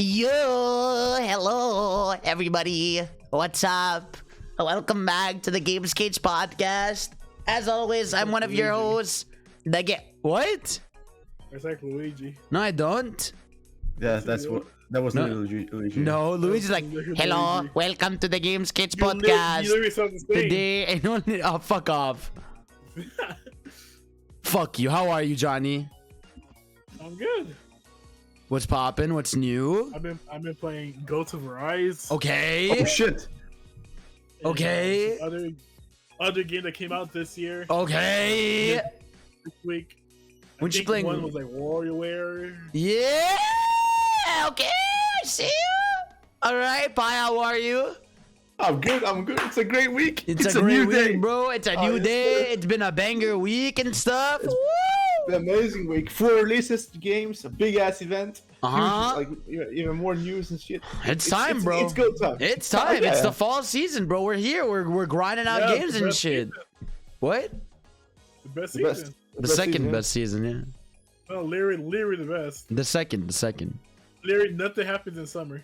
Yo, hello, everybody. What's up? Welcome back to the Games Cage podcast. As always, I'm one of your hosts. What? It's like Luigi. No, I don't. Yeah, that was not Luigi. No, Luigi's like, hello, welcome to the Games Cage podcast. You literally sound the same. Today, I don't. Oh, fuck off. Fuck you. How are you, Johnny? I'm good. What's poppin'? What's new? I've been playing Go to Verizon. Okay. Oh shit. Okay. Other game that came out this year. Okay. This week. When you playing? One was like Warioware. Yeah. Okay. I see you. All right, Pi. How are you? I'm good. It's a great week. It's a great week, bro. It's a new day. It's been a banger week and stuff. Woo! An amazing week. 4 releases, games, a big ass event. Huge, like even more news and shit. It's time, bro. It's go time. It's time. Yeah. It's the fall season, bro. We're here. We're grinding out games and shit. Season. What? The best season. The second best season, yeah. No, literally the best. The second. Literally nothing happens in summer.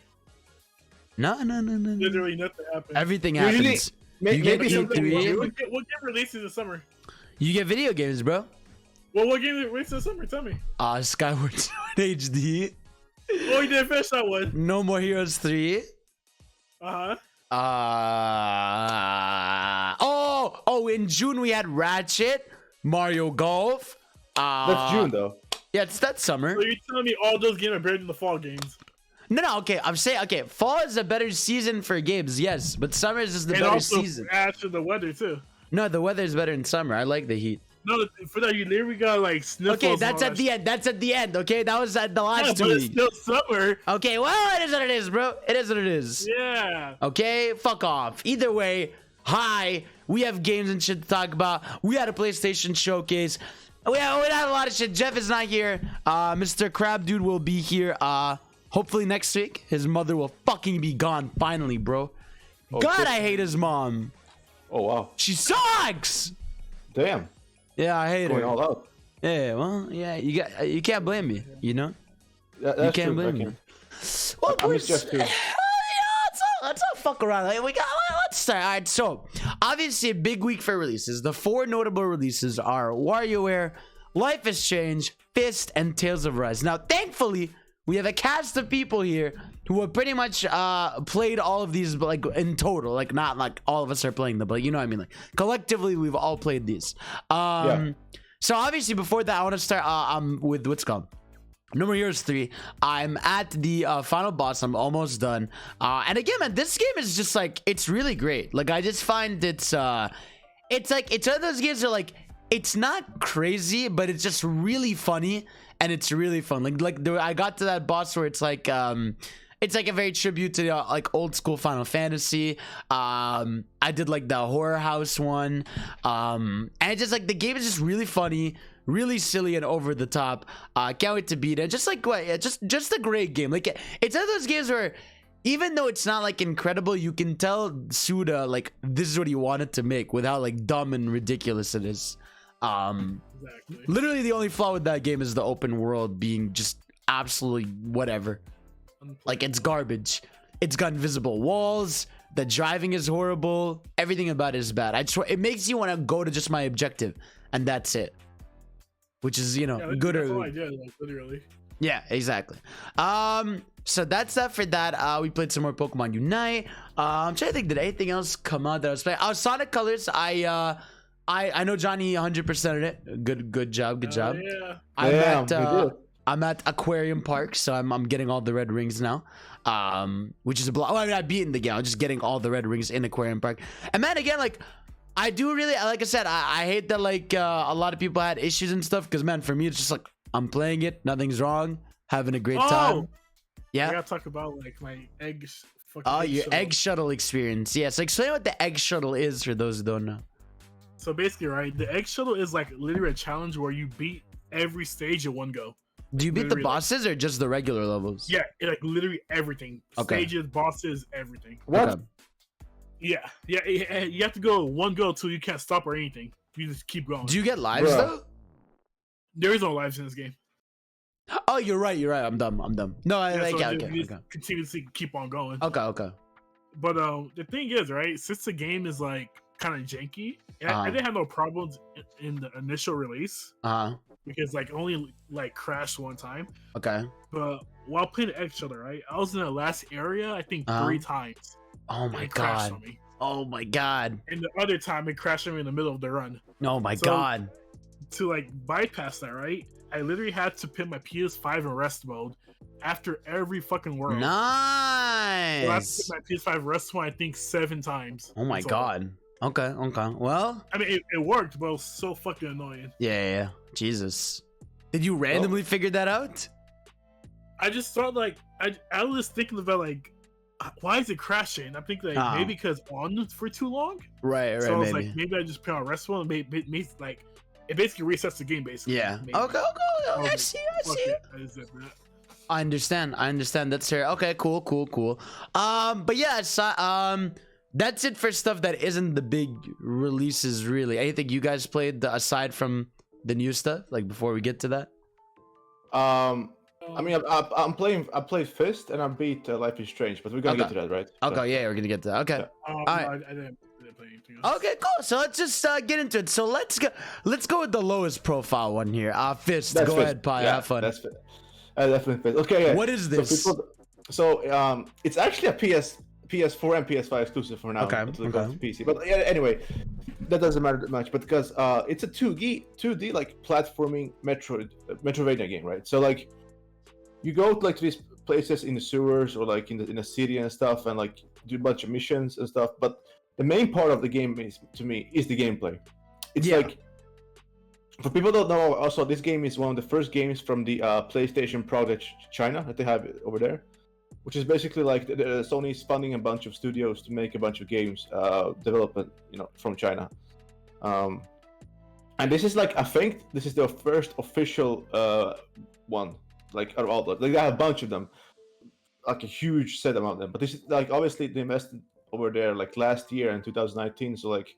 No. Literally nothing happens. Everything Usually, happens. You get maybe something E3. What game releases in summer? You get video games, bro. Well, what game releases in summer? Tell me. Skyward Sword HD. Oh, you didn't finish that one. No More Heroes 3. Oh, in June we had Ratchet, Mario Golf. That's June though. Yeah, that's summer. So you're telling me all those games are better than the fall games? No, okay. I'm saying, okay, fall is a better season for games, yes, but summer is just the better season. And also the weather too. No, the weather is better in summer. I like the heat. No, for that you literally got like sniffles. Okay, that's at the end. That's at the end. Okay, that was at the last 2 weeks. It's still summer. Okay, well, it is what it is, bro. It is what it is. Yeah. Okay, fuck off. Either way, hi. We have games and shit to talk about. We had a PlayStation showcase. We had a lot of shit. Jeff is not here. Mr. Crab Dude will be here. Hopefully next week. His mother will fucking be gone finally, bro. Oh, God, shit. I hate his mom. Oh wow. She sucks. Damn. Yeah, I hate Going her. all out. Yeah, well, yeah, you can't blame me, you know? That's You can't true, blame me. Well, I miss Jeff too. let's not fuck around. Like, let's start. All right, so obviously a big week for releases. The 4 notable releases are Warioware, Life is Strange, Fist, and Tales of Rise. Now, thankfully, we have a cast of people here who have pretty much played all of these, like in total, like not like all of us are playing them, but you know what I mean, like collectively we've all played these. So obviously before that I want to start with what's called No More Heroes 3. I'm at the final boss. I'm almost done, and again, man, this game is just like, it's really great. Like, I just find it's like, it's one of those games that, like, it's not crazy, but it's just really funny and it's really fun. I got to that boss where it's like a very tribute to like old school Final Fantasy. I did like the horror house one, and it's just like the game is just really funny, really silly, and over the top. Can't wait to beat it. Just like what? Just a great game. Like, it's one of those games where even though it's not like incredible, you can tell Suda like this is what he wanted to make with how like dumb and ridiculous it is. Exactly. Literally the only flaw with that game is the open world being just absolutely whatever. Like, it's garbage. It's got invisible walls. The driving is horrible. Everything about it is bad. I swear, it makes you want to go to just my objective, and that's it. Which is, you know, good that's or all I did, like, literally. yeah, exactly. So that's that for that. We played some more Pokemon Unite. I'm trying to think, did anything else come out that I was playing? Sonic Colors. I know Johnny 100%ed it. Good job. Yeah. I'm at Aquarium Park, so I'm getting all the red rings now, which is a block. Well, I mean, I've beaten the game. I'm just getting all the red rings in Aquarium Park. And man, again, like, I do really, like I said, I hate that like a lot of people had issues and stuff, because man, for me, it's just like I'm playing it, nothing's wrong, having a great time. Yeah. I gotta talk about like my eggs. Your egg shuttle experience. Yeah, so explain what the egg shuttle is for those who don't know. So basically, right, the egg shuttle is like literally a challenge where you beat every stage in one go. Do you beat the bosses or just the regular levels? Yeah, like literally everything. Okay. Stages, bosses, everything. What? Okay. Yeah. You have to go one go till you can't stop or anything. You just keep going. Do you get lives though? There is no lives in this game. Oh, you're right. You're right. I'm dumb. No, You just continuously keep on going. Okay. But the thing is, right? Since the game is like kind of janky, I didn't have no problems in the initial release. Because like only like crashed one time. Okay. But while playing the X Shuttle, right? I was in the last area, I think 3 times. Oh my god. Oh my god. And the other time it crashed on me in the middle of the run. Oh my god. To like bypass that, right? I literally had to put my PS5 in rest mode after every fucking world. Nice. So I had to put my PS5 rest mode, I think 7 times. Oh my god. Okay. Well, I mean, it worked, but it was so fucking annoying. Yeah. Jesus. Did you randomly figure that out? I just thought like I was thinking about like why is it crashing? I'm thinking like maybe because on for too long. Right. So I was like maybe I just put on rest mode. Maybe like it basically resets the game basically. Yeah. Maybe. Okay. I see. I understand. That's fair. Okay. Cool. But yeah. That's it for stuff that isn't the big releases, really. Anything you guys played aside from the new stuff, like before we get to that? I mean, I played Fist and I beat Life is Strange, but we're gonna get to that, right? Okay, yeah, we're gonna get to that. Okay. Yeah. All right. I didn't play anything else. Okay, cool. So let's just get into it. So let's go with the lowest profile one here. Fist. Go ahead, Pi. Have fun. That's Fist. Definitely Fist. Okay. Yeah. What is this? So it's actually a PS4 and PS5 exclusive for now. Okay. Until it goes to PC. But yeah, anyway, that doesn't matter that much. But because it's a 2D like platforming Metroidvania game, right? So like you go like to these places in the sewers or like in a city and stuff, and like do a bunch of missions and stuff. But the main part of the game is the gameplay. It's like, for people who don't know, also this game is one of the first games from the PlayStation Project China that they have over there, which is basically like Sony's funding a bunch of studios to make a bunch of games, development, from China. And this is like, I think this is the first official one, like out of all the, like they have a bunch of them, like a huge set amount of them. But this is like, obviously they invested over there like last year in 2019. So like,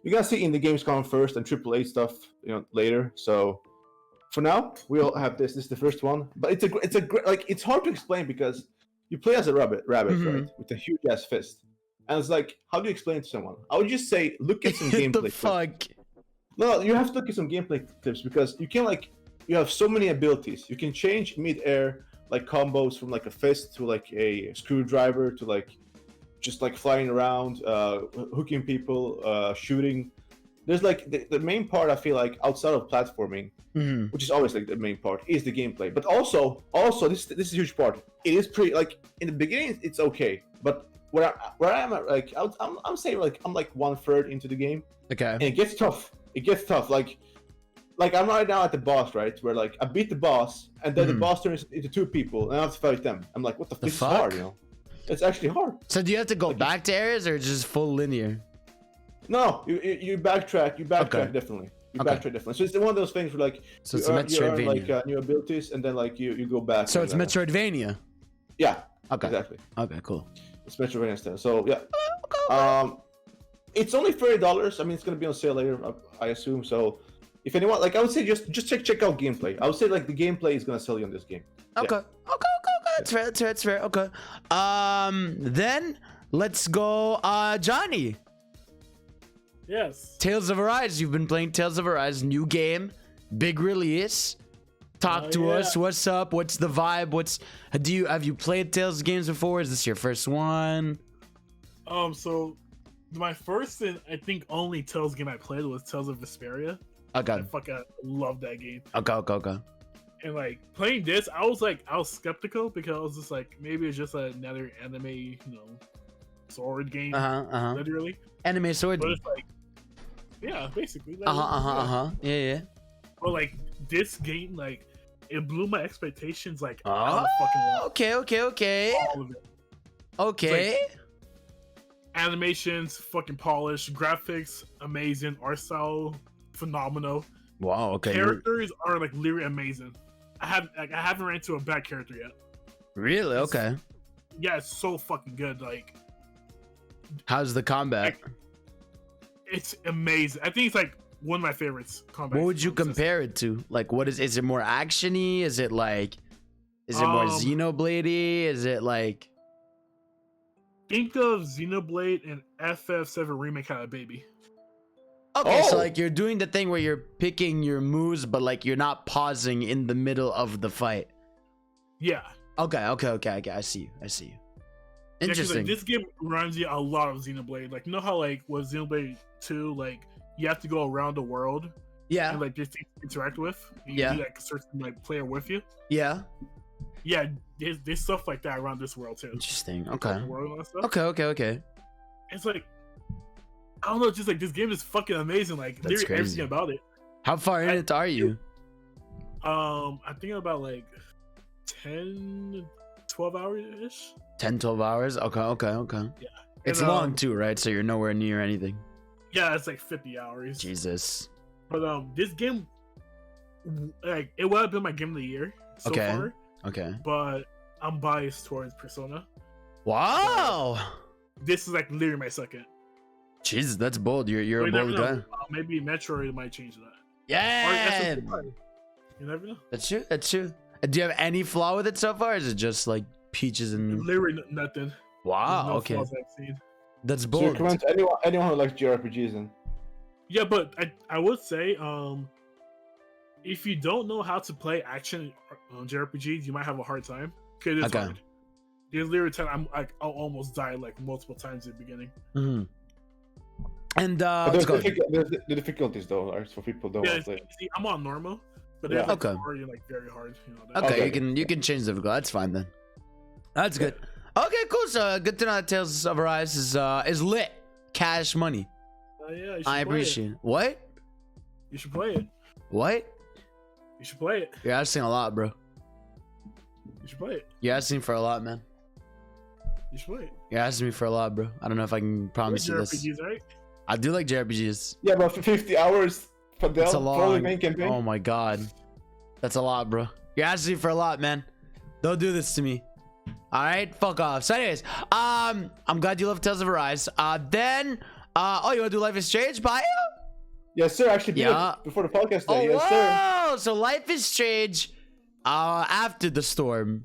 you're gonna see indie games come first and AAA stuff, later. So for now, we all have this. This is the first one, but it's a great, like, it's hard to explain because you play as a rabbit, right, with a huge ass fist, and it's like, how do you explain it to someone? I would just say, look at some gameplay. The fuck? No, you have to look at some gameplay clips because you can you have so many abilities. You can change mid-air, like combos from like a fist to like a screwdriver to like just like flying around, hooking people, shooting. There's like the main part, I feel like, outside of platforming, which is always like the main part, is the gameplay. But also this is a huge part. It is pretty, like, in the beginning it's okay, but where I am at, like, I'm saying like I'm like 1/3 into the game. Okay. And it gets tough. Like I'm right now at the boss, right? Where like I beat the boss, and then the boss turns into 2 people, and I have to fight them. I'm like, what the fuck? This is hard, It's actually hard. So do you have to go back to areas or just full linear? No, you backtrack. You backtrack definitely. Backtrack definitely. So it's one of those things where like so it's you Metroidvania, earn, like new abilities, and then like you go back. So it's Metroidvania. Yeah. Okay. Exactly. Okay. Cool. It's Metroidvania style. So yeah. It's only $30. I mean, it's gonna be on sale later, I assume. So if anyone, like, I would say just check out gameplay. I would say like the gameplay is gonna sell you on this game. Okay. Yeah. Okay. That's fair. Okay. Then let's go, Johnny. Yes. Tales of Arise. You've been playing Tales of Arise, new game, big release. Talk to us. What's up? What's the vibe? Have you played Tales games before? Is this your first one? So my first and I think only Tales game I played was Tales of Despairia. Okay. I fucking love that game. Okay. And like playing this, I was skeptical because I was just like, maybe it's just another anime, sword game, literally. Anime sword. But it's like, yeah, basically. Yeah. But like this game, like it blew my expectations like out of fucking wall. Okay. All of it. Okay. Like, animations, fucking polished, graphics, amazing, art style, phenomenal. Wow. Okay. Characters are like literally amazing. I haven't ran into a bad character yet. Really? Okay. Yeah, it's so fucking good. Like, how's the combat? It's amazing. I think it's like one of my favorites. Combat. What would you compare it to? Like, what is it more actiony? Is it like, is it more Xenoblade-y? Is it like? Think of Xenoblade and FF7 Remake had a baby. Okay, so like you're doing the thing where you're picking your moves, but like you're not pausing in the middle of the fight. Yeah. Okay. I see you. Interesting. Like, this game reminds you a lot of Xenoblade. Like, you know how like with Xenoblade 2, like you have to go around the world. Yeah. And like just interact with. And yeah. You like a certain like player with you. Yeah. Yeah. There's stuff like that around this world too. Interesting. Okay. Okay. It's like, I don't know, just like this game is fucking amazing. Like That's crazy. Everything about it. How far in it are you? I think about like 10, 12 hours ish. 10, 12 hours? Okay. Yeah. It's long too, right? So you're nowhere near anything. Yeah, it's like 50 hours. Jesus. But this game, like, it would have been my game of the year so far. Okay. But I'm biased towards Persona. Wow. This is like literally my second. Jesus, that's bold. You're a bold guy. Maybe Metroid might change that. Yeah. You never know. That's true. Do you have any flaw with it so far? Or is it just like peaches and literally nothing? Wow. No Okay. flaws I've seen. That's So bold. you recommend to anyone who likes JRPGs then? Yeah, but I would say if you don't know how to play action JRPGs, you might have a hard time. Because it's hard. There's literally time I'll almost die like multiple times at the beginning. Mm-hmm. And there's the difficulties though, right, for people who don't play. I'm on normal, but it's like hard and like very hard. You know, okay, you can change the difficulty. That's fine then. That's good. Okay, cool. So good to know that Tales of Arise is lit. Cash money. Yeah, I appreciate it. What? You should play it. What? You should play it. You're asking a lot, bro. You should play it. You're asking for a lot, man. You should play it. You're asking me for a lot, bro. I don't know if I can promise you this. JRPGs, right? I do like JRPGs. Yeah, but for 50 hours for the main campaign. Oh my god. That's a lot, bro. You're asking for a lot, man. Don't do this to me. Alright, fuck off. So anyways, I'm glad you love Tales of Arise. Then you wanna do Life is Strange, Bio? Yes, sir. Actually, before the podcast day. Yes, sir. So Life is Strange after the storm.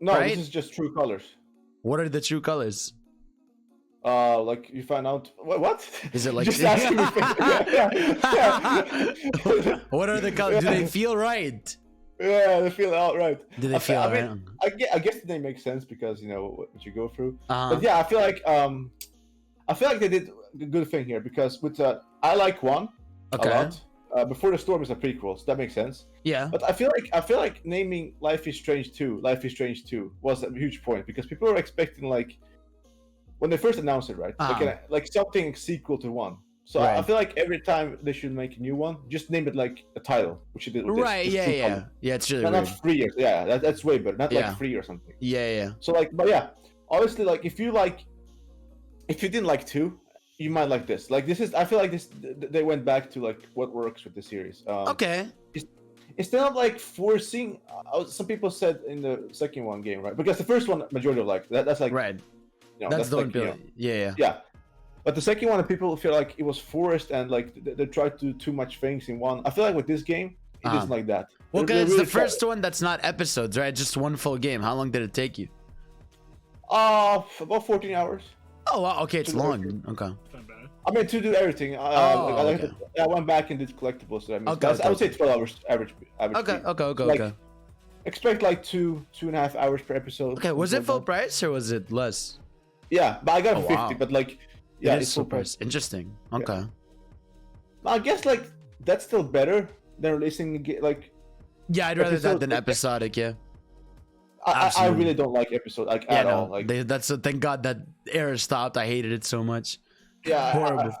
No, right? This is just True Colors. What are the true colors? Like you find out what? Is it like just asking me? Yeah. What are the colors? Do they feel right? Yeah, they feel all right. Do they feel right? I guess they make sense because you know what you go through. Uh-huh. But yeah, I feel like they did a good thing here because with I like one a lot. Before the Storm is a prequel, so that makes sense. Yeah. But I feel like naming Life is Strange 2 was a huge point because people were expecting like when they first announced it, right? Like something sequel to one. So I feel like every time they should make a new one, just name it like a title, which you did with right? Yeah. It's really not 3 years. Yeah, that's way better. Not like 3 or something. Yeah. So like, but yeah, obviously, like if you didn't like 2, you might like this. Like this is, I feel like this they went back to like what works with the series. Okay. Instead of like forcing, some people said in the second one game, right? Because the first one, majority of like that's like right. You know, that's the like, one. Yeah. But the second one, people feel like it was forced and like they tried to do too much things in one. I feel like with this game, it isn't like that. Well, because really the first one, that's not episodes, right? Just one full game. How long did it take you? About 14 hours. Oh, wow. Okay, it's long. Okay. I mean, to do everything. I went back and did collectibles. I would say 12 hours average. Okay. Expect like 2.5 hours per episode. Okay, was it full price or was it less? Yeah, but I got it for 50. But like, yeah, it's full price. Interesting. Okay. Yeah. I guess like that's still better than releasing like. Yeah, I'd rather that than episodic. Yeah. I really don't like episode at all. Like thank God that era stopped. I hated it so much. Yeah, horrible.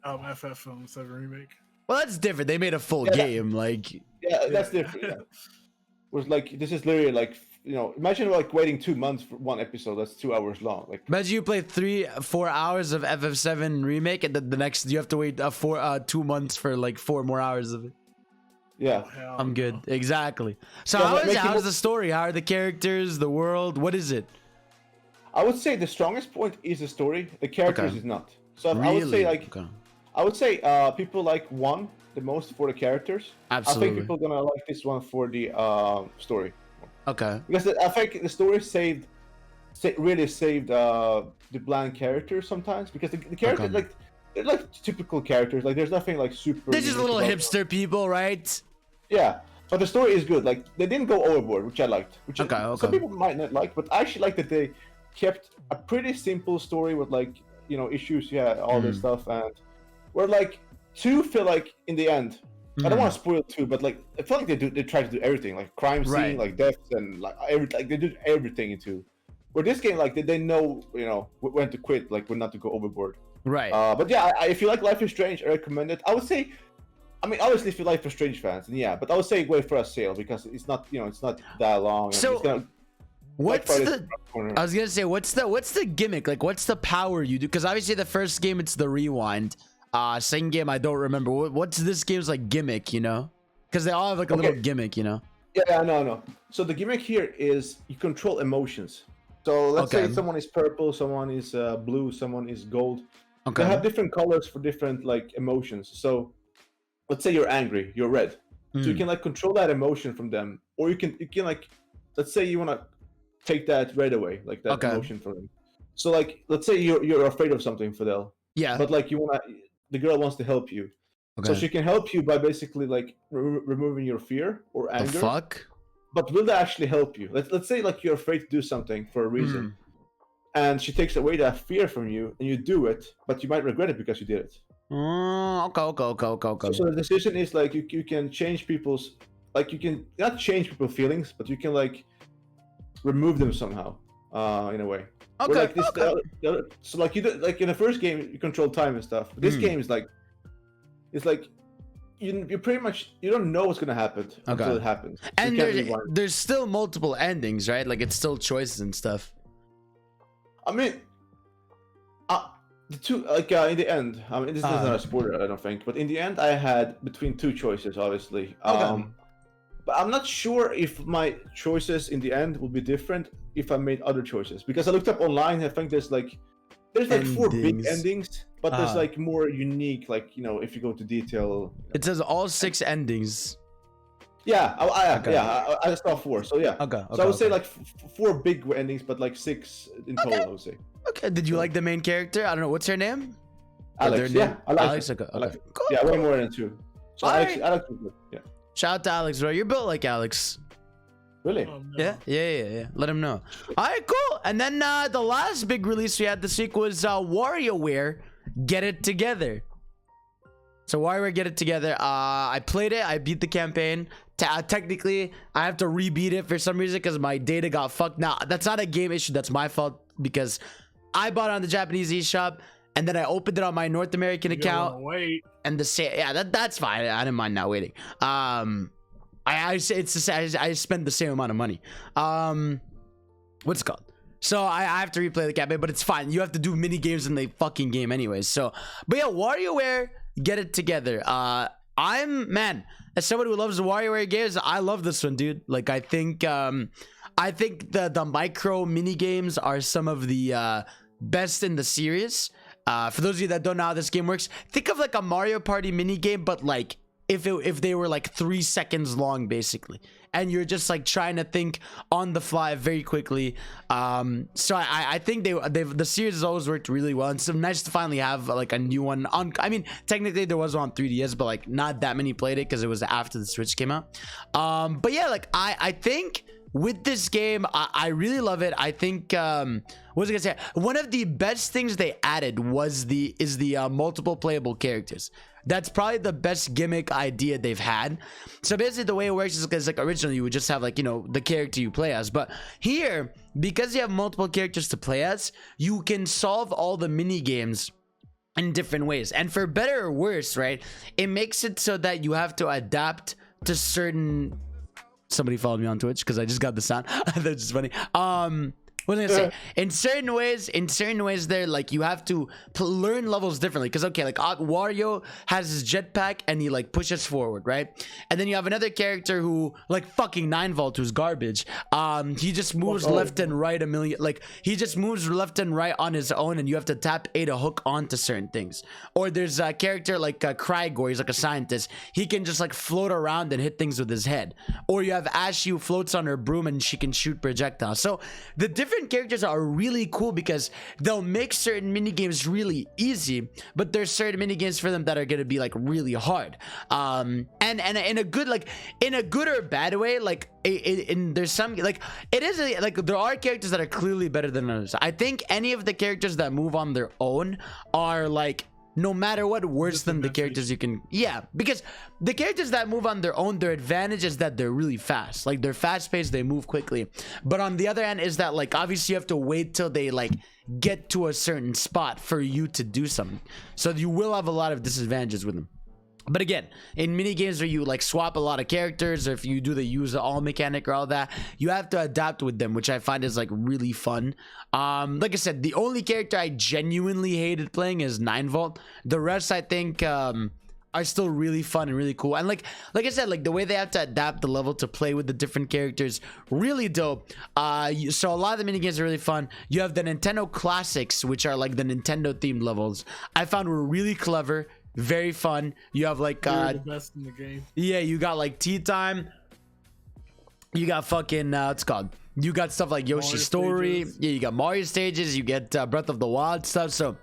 FF7 remake. Well, that's different. They made a full game. Like. Yeah, that's different. Yeah. Was like this is literally like imagine like waiting 2 months for one episode that's 2 hours long. Like imagine you play 3-4 hours of FF7 remake and then the next you have to wait 2 months for like 4 more hours of it. Yeah, I'm good. Exactly. So how's the story? How are the characters? The world? What is it? I would say the strongest point is the story. The characters is not. So I would say like I would say people like 1 the most for the characters. Absolutely. I think people are gonna like this one for the story. Okay. Because I think the story really saved the bland characters sometimes, because the characters like they're like typical characters. Like there's nothing like super. They're just little hipster people, right? Yeah, but the story is good. Like they didn't go overboard, which I liked. Which some people might not like, but I actually like that they kept a pretty simple story with like issues, all this stuff, and where like 2 feel like in the end. I don't want to spoil 2, but like I feel like they try to do everything, like crime scene, like deaths, and like they do everything in 2. Where this game, like they know when to quit, like when not to go overboard. Right. But yeah, if you like Life is Strange, I recommend it. I would say, I mean, obviously if you like Life is Strange fans, then yeah, but I would say wait for a sale, because it's not it's not that long. So what's the? I was gonna say, what's the gimmick? Like, what's the power you do? Because obviously the first game it's the rewind. Second game I don't remember. What's this game's like gimmick? Because they all have like a little gimmick. Yeah, no. So the gimmick here is you control emotions. So let's say someone is purple, someone is blue, someone is gold. They have different colors for different like emotions. So let's say you're angry, you're red. So you can like control that emotion from them, or you can like, let's say you want to take that red away, like that emotion from them. So like let's say you're afraid of something, Fidel. Yeah. But like the girl wants to help you. So she can help you by basically like removing your fear or anger. The fuck? But will that actually help you? Let's say like you're afraid to do something for a reason, and she takes away that fear from you, and you do it, but you might regret it because you did it. Okay. So the decision is like you can change people's, like you can not change people's feelings, but you can like remove them somehow, in a way. Okay. Like so like you do, like in the first game you control time and stuff. But this game is like, it's like you pretty much you don't know what's gonna happen until it happens. So and there's still multiple endings, right? Like it's still choices and stuff. I mean, the 2 like in the end. I mean, this is not a spoiler, I don't think. But in the end, I had between 2 choices, obviously. But I'm not sure if my choices in the end will be different if I made other choices, because I looked up online. I think there's like 4 big endings, but there's like more unique, like if you go into detail. It says all 6 endings. Yeah, I saw 4. So yeah. So I would say like 4 big endings, but like 6 in total. I would say. Okay. Did you like the main character? I don't know. What's her name? Alex. Yeah, I like Alex. Okay. Cool. Yeah, way more than 2. So Alex is good. Yeah. Shout out to Alex, bro. You're built like Alex. Really? Oh, no. Yeah. Let him know. All right, cool. And then the last big release we had this week was Warioware Get It Together. So Warioware Get It Together. I played it. I beat the campaign. Technically, I have to rebeat it for some reason because my data got fucked. Now, that's not a game issue. That's my fault because I bought it on the Japanese eShop. And then I opened it on my North American account. Wait. And that's fine. I didn't mind not waiting. I spent the same amount of money. What's it called? So I have to replay the campaign, but it's fine. You have to do mini games in the fucking game anyways. So, but yeah, Warioware Get It Together. As someone who loves the Warioware games, I love this one, dude. Like I think the micro mini games are some of the best in the series. For those of you that don't know how this game works, think of like a Mario Party mini game, but like if they were like 3 seconds long, basically, and you're just like trying to think on the fly very quickly. So I think the series has always worked really well, and so nice to finally have like a new one on. I mean, technically there was one on 3DS, but like not that many played it because it was after the Switch came out. But yeah, like I think with this game, I really love it. I think what was I gonna say? One of the best things they added is the multiple playable characters. That's probably the best gimmick idea they've had. So basically the way it works is because like originally you would just have like the character you play as, but here because you have multiple characters to play as, you can solve all the mini games in different ways. And for better or worse, right, it makes it so that you have to adapt to certain. Somebody followed me on Twitch because I just got the sound. That's just funny. What was I gonna say? In certain ways, there like you have to learn levels differently. Because okay, like Wario has his jetpack and he like pushes forward, right? And then you have another character who like fucking 9-Volt, who's garbage. He just moves left and right a million. Like he just moves left and right on his own, and you have to tap A to hook onto certain things. Or there's a character like Krygor. He's like a scientist. He can just like float around and hit things with his head. Or you have Ashy, who floats on her broom and she can shoot projectiles. So the different characters are really cool because they'll make certain mini games really easy, but there's certain mini games for them that are going to be like really hard. And in a good, like in a good or bad way, like there's some like it is like there are characters that are clearly better than others. I think any of the characters that move on their own are like, no matter what, worse than the characters you can. Yeah, because the characters that move on their own, their advantage is that they're really fast. Like they're fast paced, they move quickly. But on the other hand is that like obviously you have to wait till they like get to a certain spot for you to do something. So you will have a lot of disadvantages with them. But again, in mini games where you like swap a lot of characters, or if you do the use all mechanic or all that, you have to adapt with them, which I find is like really fun. Like I said, the only character I genuinely hated playing is 9-Volt. The rest I think are still really fun and really cool. And like I said, like the way they have to adapt the level to play with the different characters, really dope. So a lot of the mini games are really fun. You have the Nintendo Classics, which are like the Nintendo themed levels. I found were really clever. Very fun. You have like the best in the game. Yeah, you got like Tea Time. You got fucking what's it called? You got stuff like Yoshi's Story. Stages. Yeah, you got Mario stages. You get Breath of the Wild stuff. So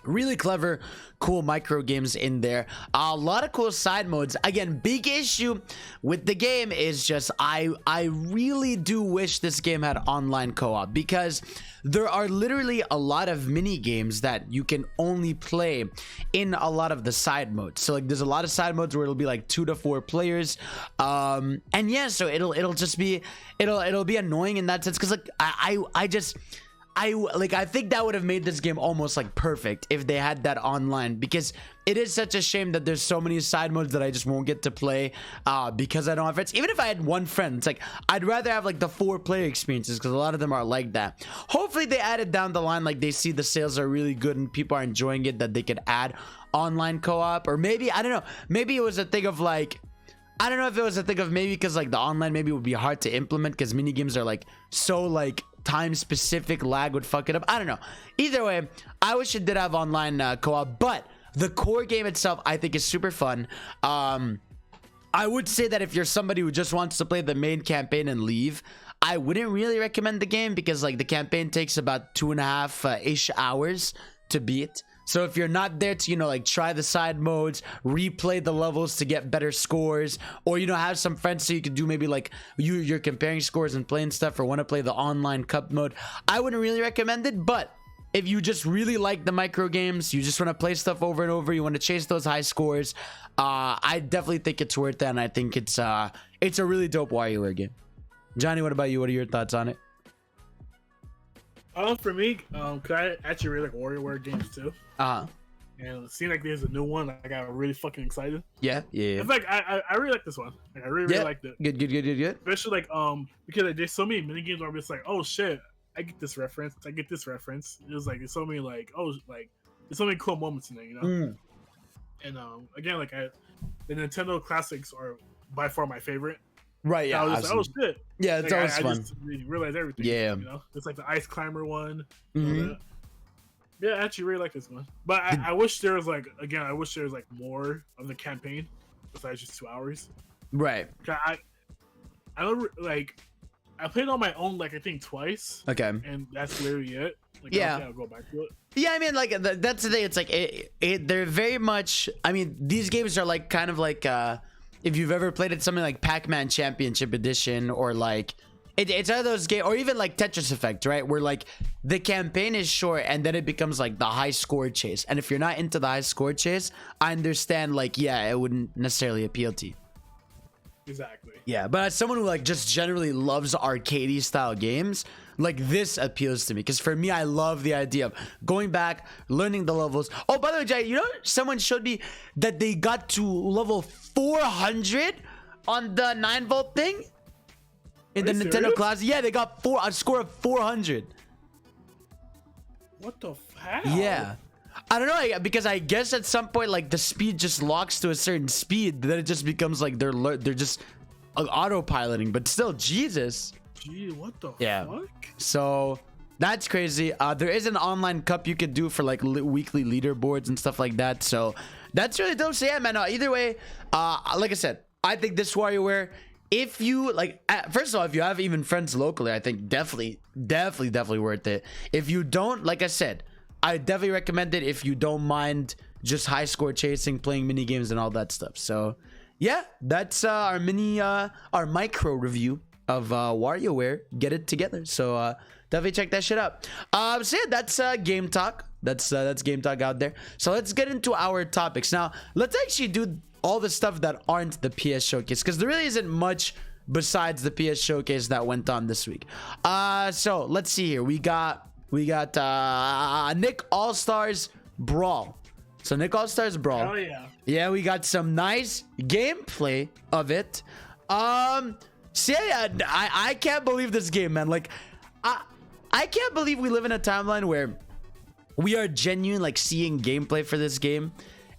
really clever, cool micro games in there. A lot of cool side modes. Again, big issue with the game is just I really do wish this game had online co-op, because there are literally a lot of mini games that you can only play in a lot of the side modes. So like there's a lot of side modes where it'll be like 2 to 4 players. And yeah, so it'll just be it'll be annoying in that sense, because like I think that would have made this game almost like perfect if they had that online, because it is such a shame that there's so many side modes that I just won't get to play because I don't have friends. Even if I had one friend, it's like I'd rather have like the 4-player experiences, because a lot of them are like that. Hopefully they add it down the line, like they see the sales are really good and people are enjoying it, that they could add online co-op. Or maybe, I don't know, maybe it was a thing of like, I don't know if it was a thing of maybe because like the online maybe would be hard to implement, because mini games are like so like time specific, lag would fuck it up. I don't know. Either way, I wish it did have online co-op, but the core game itself I think is super fun. I would say that if you're somebody who just wants to play the main campaign and leave, I wouldn't really recommend the game, because like the campaign takes about 2.5 ish hours to beat. So if you're not there to, you know, like try the side modes, replay the levels to get better scores, or, you know, have some friends so you can do maybe like you're comparing scores and playing stuff, or want to play the online cup mode, I wouldn't really recommend it. But if you just really like the micro games, you just want to play stuff over and over, you want to chase those high scores, I definitely think it's worth it. And I think it's a really dope WarioWare game. Johnny, what about you? What are your thoughts on it? For me, cause I actually really like WarioWare games too. And it seemed like there's a new one. I got really fucking excited. Yeah. In fact, I really like this one. Like, I really liked it. Good. Especially like because like, there's so many mini games where I'm just like, oh shit, I get this reference. It was like there's so many like there's so many cool moments in there, you know. And again, like the Nintendo classics are by far my favorite. Right, yeah. I was like, oh shit. Yeah, it's like, always fun. I just realized everything. Yeah. You know? It's like the Ice Climber one. Yeah, I actually really like this one. But I wish there was like, again, I wish there was like more of the campaign besides just 2 hours. Right. I don't like, I played on my own like I think twice. Okay. And that's literally it. Like, yeah. I'll go back to it. Yeah, I mean, like that's the thing. It's like they're very much. I mean, these games are like kind of like if you've ever played something like Pac-Man Championship Edition, or like it's either those games, or even like Tetris Effect, right? Where like the campaign is short and then it becomes like the high score chase. And if you're not into the high score chase, I understand. Like, yeah, it wouldn't necessarily appeal to you. Exactly. Yeah, but as someone who like just generally loves arcadey style games, like this appeals to me, because for me, I love the idea of going back, learning the levels. Oh, by the way, Jay, you know, someone showed me that they got to level 400 on the 9-Volt thing in the Nintendo class. Yeah, they got a score of 400. What the hell? Yeah. I don't know, because I guess at some point, like, the speed just locks to a certain speed, then it just becomes like they're just autopiloting. But still, Jesus. Gee, what the fuck? So that's crazy. There is an online cup you could do for like weekly leaderboards and stuff like that. So that's really dope. So yeah, man. Either way, like I said, I think this WarioWare, if you like, first of all, if you have even friends locally, I think definitely worth it. If you don't, like I said, I definitely recommend it if you don't mind just high score chasing, playing mini games and all that stuff. So yeah, that's our micro review of WarioWare Get It Together. So definitely check that shit out. So yeah, that's game talk. That's game talk out there. So let's get into our topics now. Let's actually do all the stuff that aren't the PS Showcase, because there really isn't much besides the PS Showcase that went on this week. So let's see here. We got Nick All-Stars Brawl. So Nick All-Stars Brawl. Oh yeah. Yeah, we got some nice gameplay of it. So yeah, I can't believe this game, man. Like, I can't believe we live in a timeline where we are genuine, like, seeing gameplay for this game,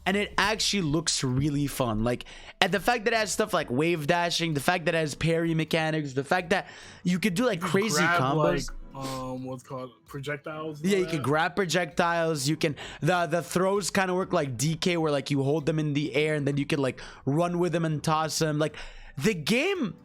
and it actually looks really fun. Like, and the fact that it has stuff like wave dashing, the fact that it has parry mechanics, the fact that you could do like crazy combos. Like, what's called projectiles. Yeah, you can grab projectiles. You can the throws kind of work like DK, where like you hold them in the air and then you can like run with them and toss them. Like, the game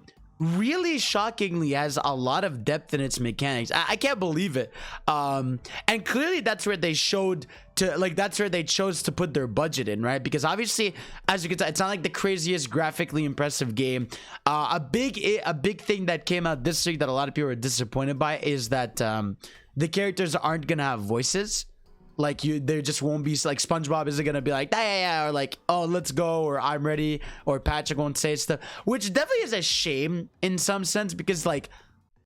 really shockingly has a lot of depth in its mechanics. I can't believe it. And clearly that's where they showed to, like, that's where they chose to put their budget in, right? Because obviously, as you can tell, it's not like the craziest graphically impressive game. A big thing that came out this week that a lot of people are disappointed by is that the characters aren't gonna have voices. Like, there just won't be, like, SpongeBob isn't gonna be like, yeah, or like, oh, let's go, or I'm ready, or Patrick won't say stuff, which definitely is a shame in some sense, because like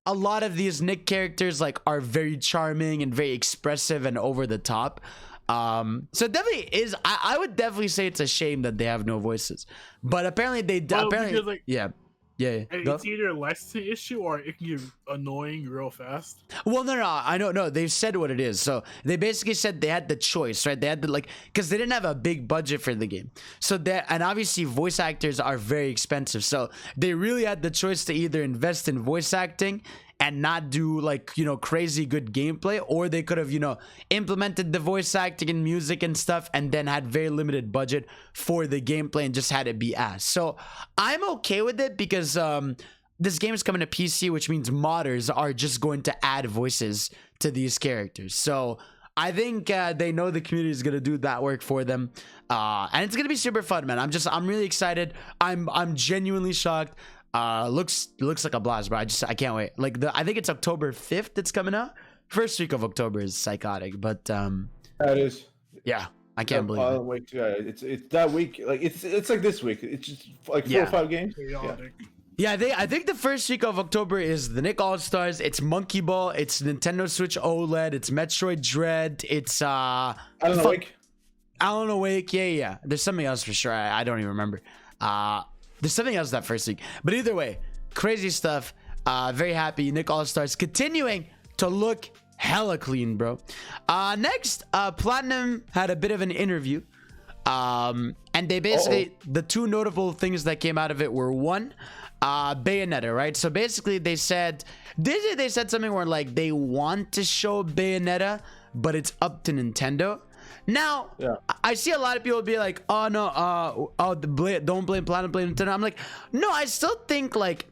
a lot of these Nick characters like are very charming and very expressive and over the top. So definitely is, I would definitely say it's a shame that they have no voices, but apparently they apparently, because, like, yeah. It's either a licensing issue or it can get annoying real fast. Well, no, I don't know. They've said what it is. So they basically said they had the choice, right? They had the, like, because they didn't have a big budget for the game. So that, and obviously voice actors are very expensive. So they really had the choice to either invest in voice acting and not do, like, you know, crazy good gameplay, or they could have, you know, implemented the voice acting and music and stuff and then had very limited budget for the gameplay and just had it be ass. So I'm okay with it, because this game is coming to PC, which means modders are just going to add voices to these characters. So I think they know the community is gonna do that work for them, and it's gonna be super fun, man. I'm really excited. I'm genuinely shocked. Looks like a blast, bro. I can't wait. Like, I think it's October 5th it's coming out. First week of October is psychotic, but that is, yeah, I can't believe it. Wait, yeah, it's that week. Like, it's like this week. It's just like 4 or 5 games. Yeah, I think the first week of October is the Nick All-Stars, it's Monkey Ball, it's Nintendo Switch OLED, it's Metroid Dread, it's Alan Wake. Yeah. There's something else for sure. I don't even remember. There's something else that first week. But either way, crazy stuff. Very happy. Nick All-Stars continuing to look hella clean, bro. Next, Platinum had a bit of an interview. And they basically, the two notable things that came out of it were, one, Bayonetta, right? So basically they said something where, like, they want to show Bayonetta, but it's up to Nintendo. Now, I see a lot of people be like, oh no, don't blame Platinum, blame Nintendo. I'm like, no, I still think, like,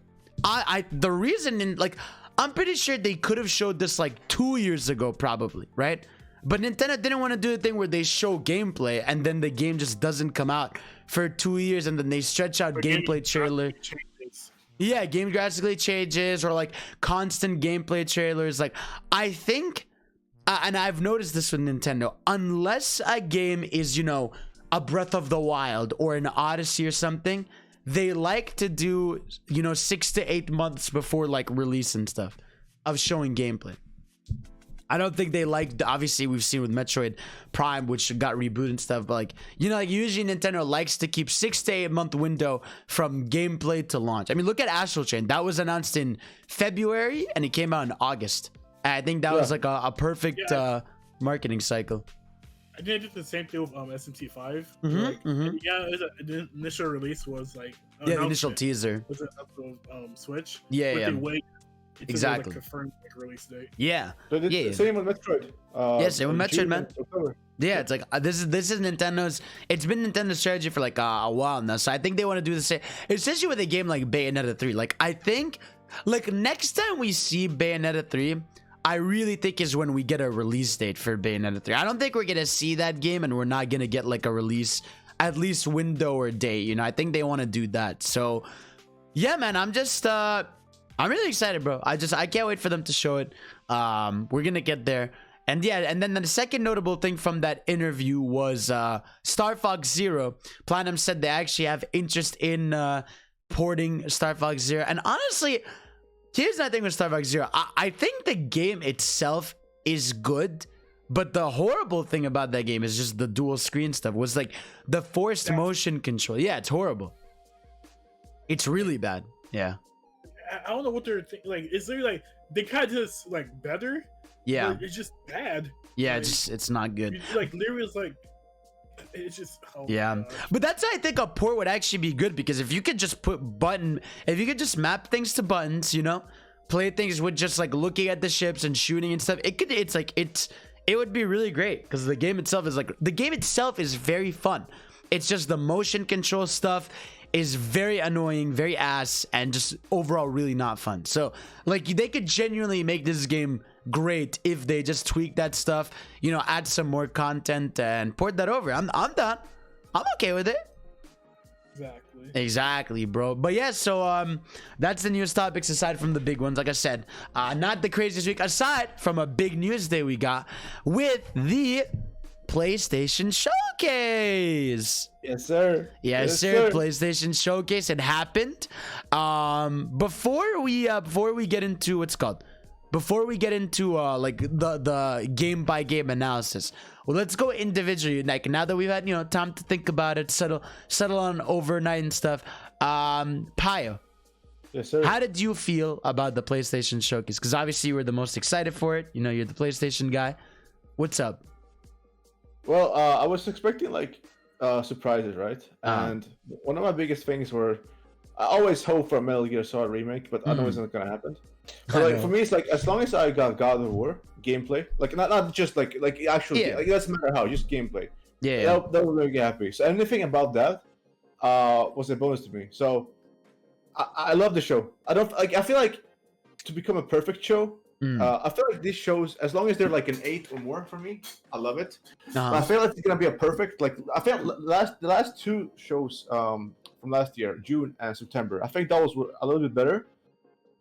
the reason, like, I'm pretty sure they could have showed this like 2 years ago, probably, right? But Nintendo didn't want to do the thing where they show gameplay and then the game just doesn't come out for 2 years, and then they stretch out gameplay trailer. Yeah, game drastically changes, or like constant gameplay trailers. Like, I think, and I've noticed this with Nintendo, unless a game is, you know, a Breath of the Wild or an Odyssey or something, they like to do, you know, 6 to 8 months before like release and stuff of showing gameplay. I don't think they like, obviously we've seen with Metroid Prime, which got rebooted and stuff, but like, you know, like usually Nintendo likes to keep 6 to 8 month window from gameplay to launch. I mean, look at Astral Chain. That was announced in February and it came out in August. And I think that was like a perfect marketing cycle. I think I did the same thing with SMT5. Mm-hmm. Yeah, the initial release was like Yeah, the initial teaser was Switch. Yeah, but yeah. They waited until Exactly. they, like, confirmed like, release date. Yeah. So the same with Metroid. Yeah, same with in Metroid, June man. and October. Yeah, it's like this is Nintendo's. It's been Nintendo's strategy for like a while now. So I think they want to do the same, especially with a game like Bayonetta 3. Like I think, like next time we see Bayonetta 3, I really think is when we get a release date for Bayonetta 3. I don't think we're gonna see that game, and we're not gonna get like a release, at least window or date. You know, I think they want to do that. So yeah, man, I'm just I'm really excited, bro. I can't wait for them to show it. We're gonna get there. And yeah, and then the second notable thing from that interview was Star Fox Zero. Platinum said they actually have interest in porting Star Fox Zero. And honestly, here's the thing with Star Fox Zero. I think the game itself is good, but the horrible thing about that game is just the dual screen stuff. Was like the forced motion control. Yeah, it's horrible. It's really bad. Yeah. I don't know what they're like. Is there like they kind of just like better? Yeah. But it's just bad. Yeah, like, it's not good. Like literally, it's like it's just. Oh Yeah, but that's why I think a port would actually be good, because if you could just if you could just map things to buttons, you know, play things with just like looking at the ships and shooting and stuff, it would be really great, because the game itself is very fun. It's just the motion control stuff is very annoying, very ass, and just overall really not fun. So like they could genuinely make this game great if they just tweak that stuff, you know, add some more content and port that over. I'm done. I'm okay with it. Exactly, bro. But yeah, so that's the news topics aside from the big ones. Like I said, not the craziest week aside from a big news day we got with the PlayStation Showcase. Yes, sir. Yes, sir. PlayStation Showcase. It happened. Before we get into like the game by game analysis, well, let's go individually. Like now that we've had, you know, time to think about it, settle on overnight and stuff. Payo. Yes, sir. How did you feel about the PlayStation Showcase? Because obviously you were the most excited for it. You know, you're the PlayStation guy. What's up? Well, I was expecting like surprises, right? And one of my biggest things were, I always hope for a Metal Gear Solid remake, but I know it's not gonna happen. So like for me, it's like as long as I got God of War gameplay, like not just like actual, like it doesn't matter how, just gameplay. Yeah, that would make me happy. So anything about that was a bonus to me. So I love the show. I feel like to become a perfect show. I feel like these shows, as long as they're like an 8 or more for me, I love it. But I feel like it's gonna be a perfect, like I felt the last two shows from last year, June and September, I think those were a little bit better.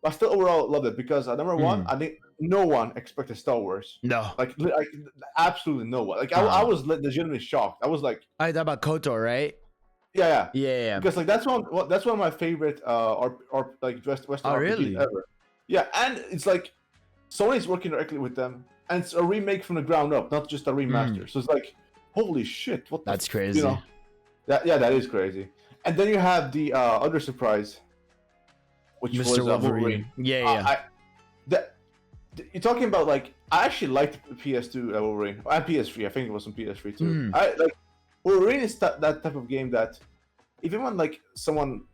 But I still overall loved it because number one, I think no one expected Star Wars. No, like absolutely no one. Like I was legitimately shocked. I was like, I thought about KOTOR, right? Yeah. Because like that's one of my favorite or like Western RPGs ever. Yeah, and it's like Sony's working directly with them, and it's a remake from the ground up, not just a remaster. So it's like, holy shit! That's crazy. You know, that is crazy. And then you have the other surprise, which Mr. was Wolverine. Yeah. You're talking about like I actually liked PS2 Wolverine and PS3. I think it was on PS3 too. I like Wolverine is that type of game that even when like someone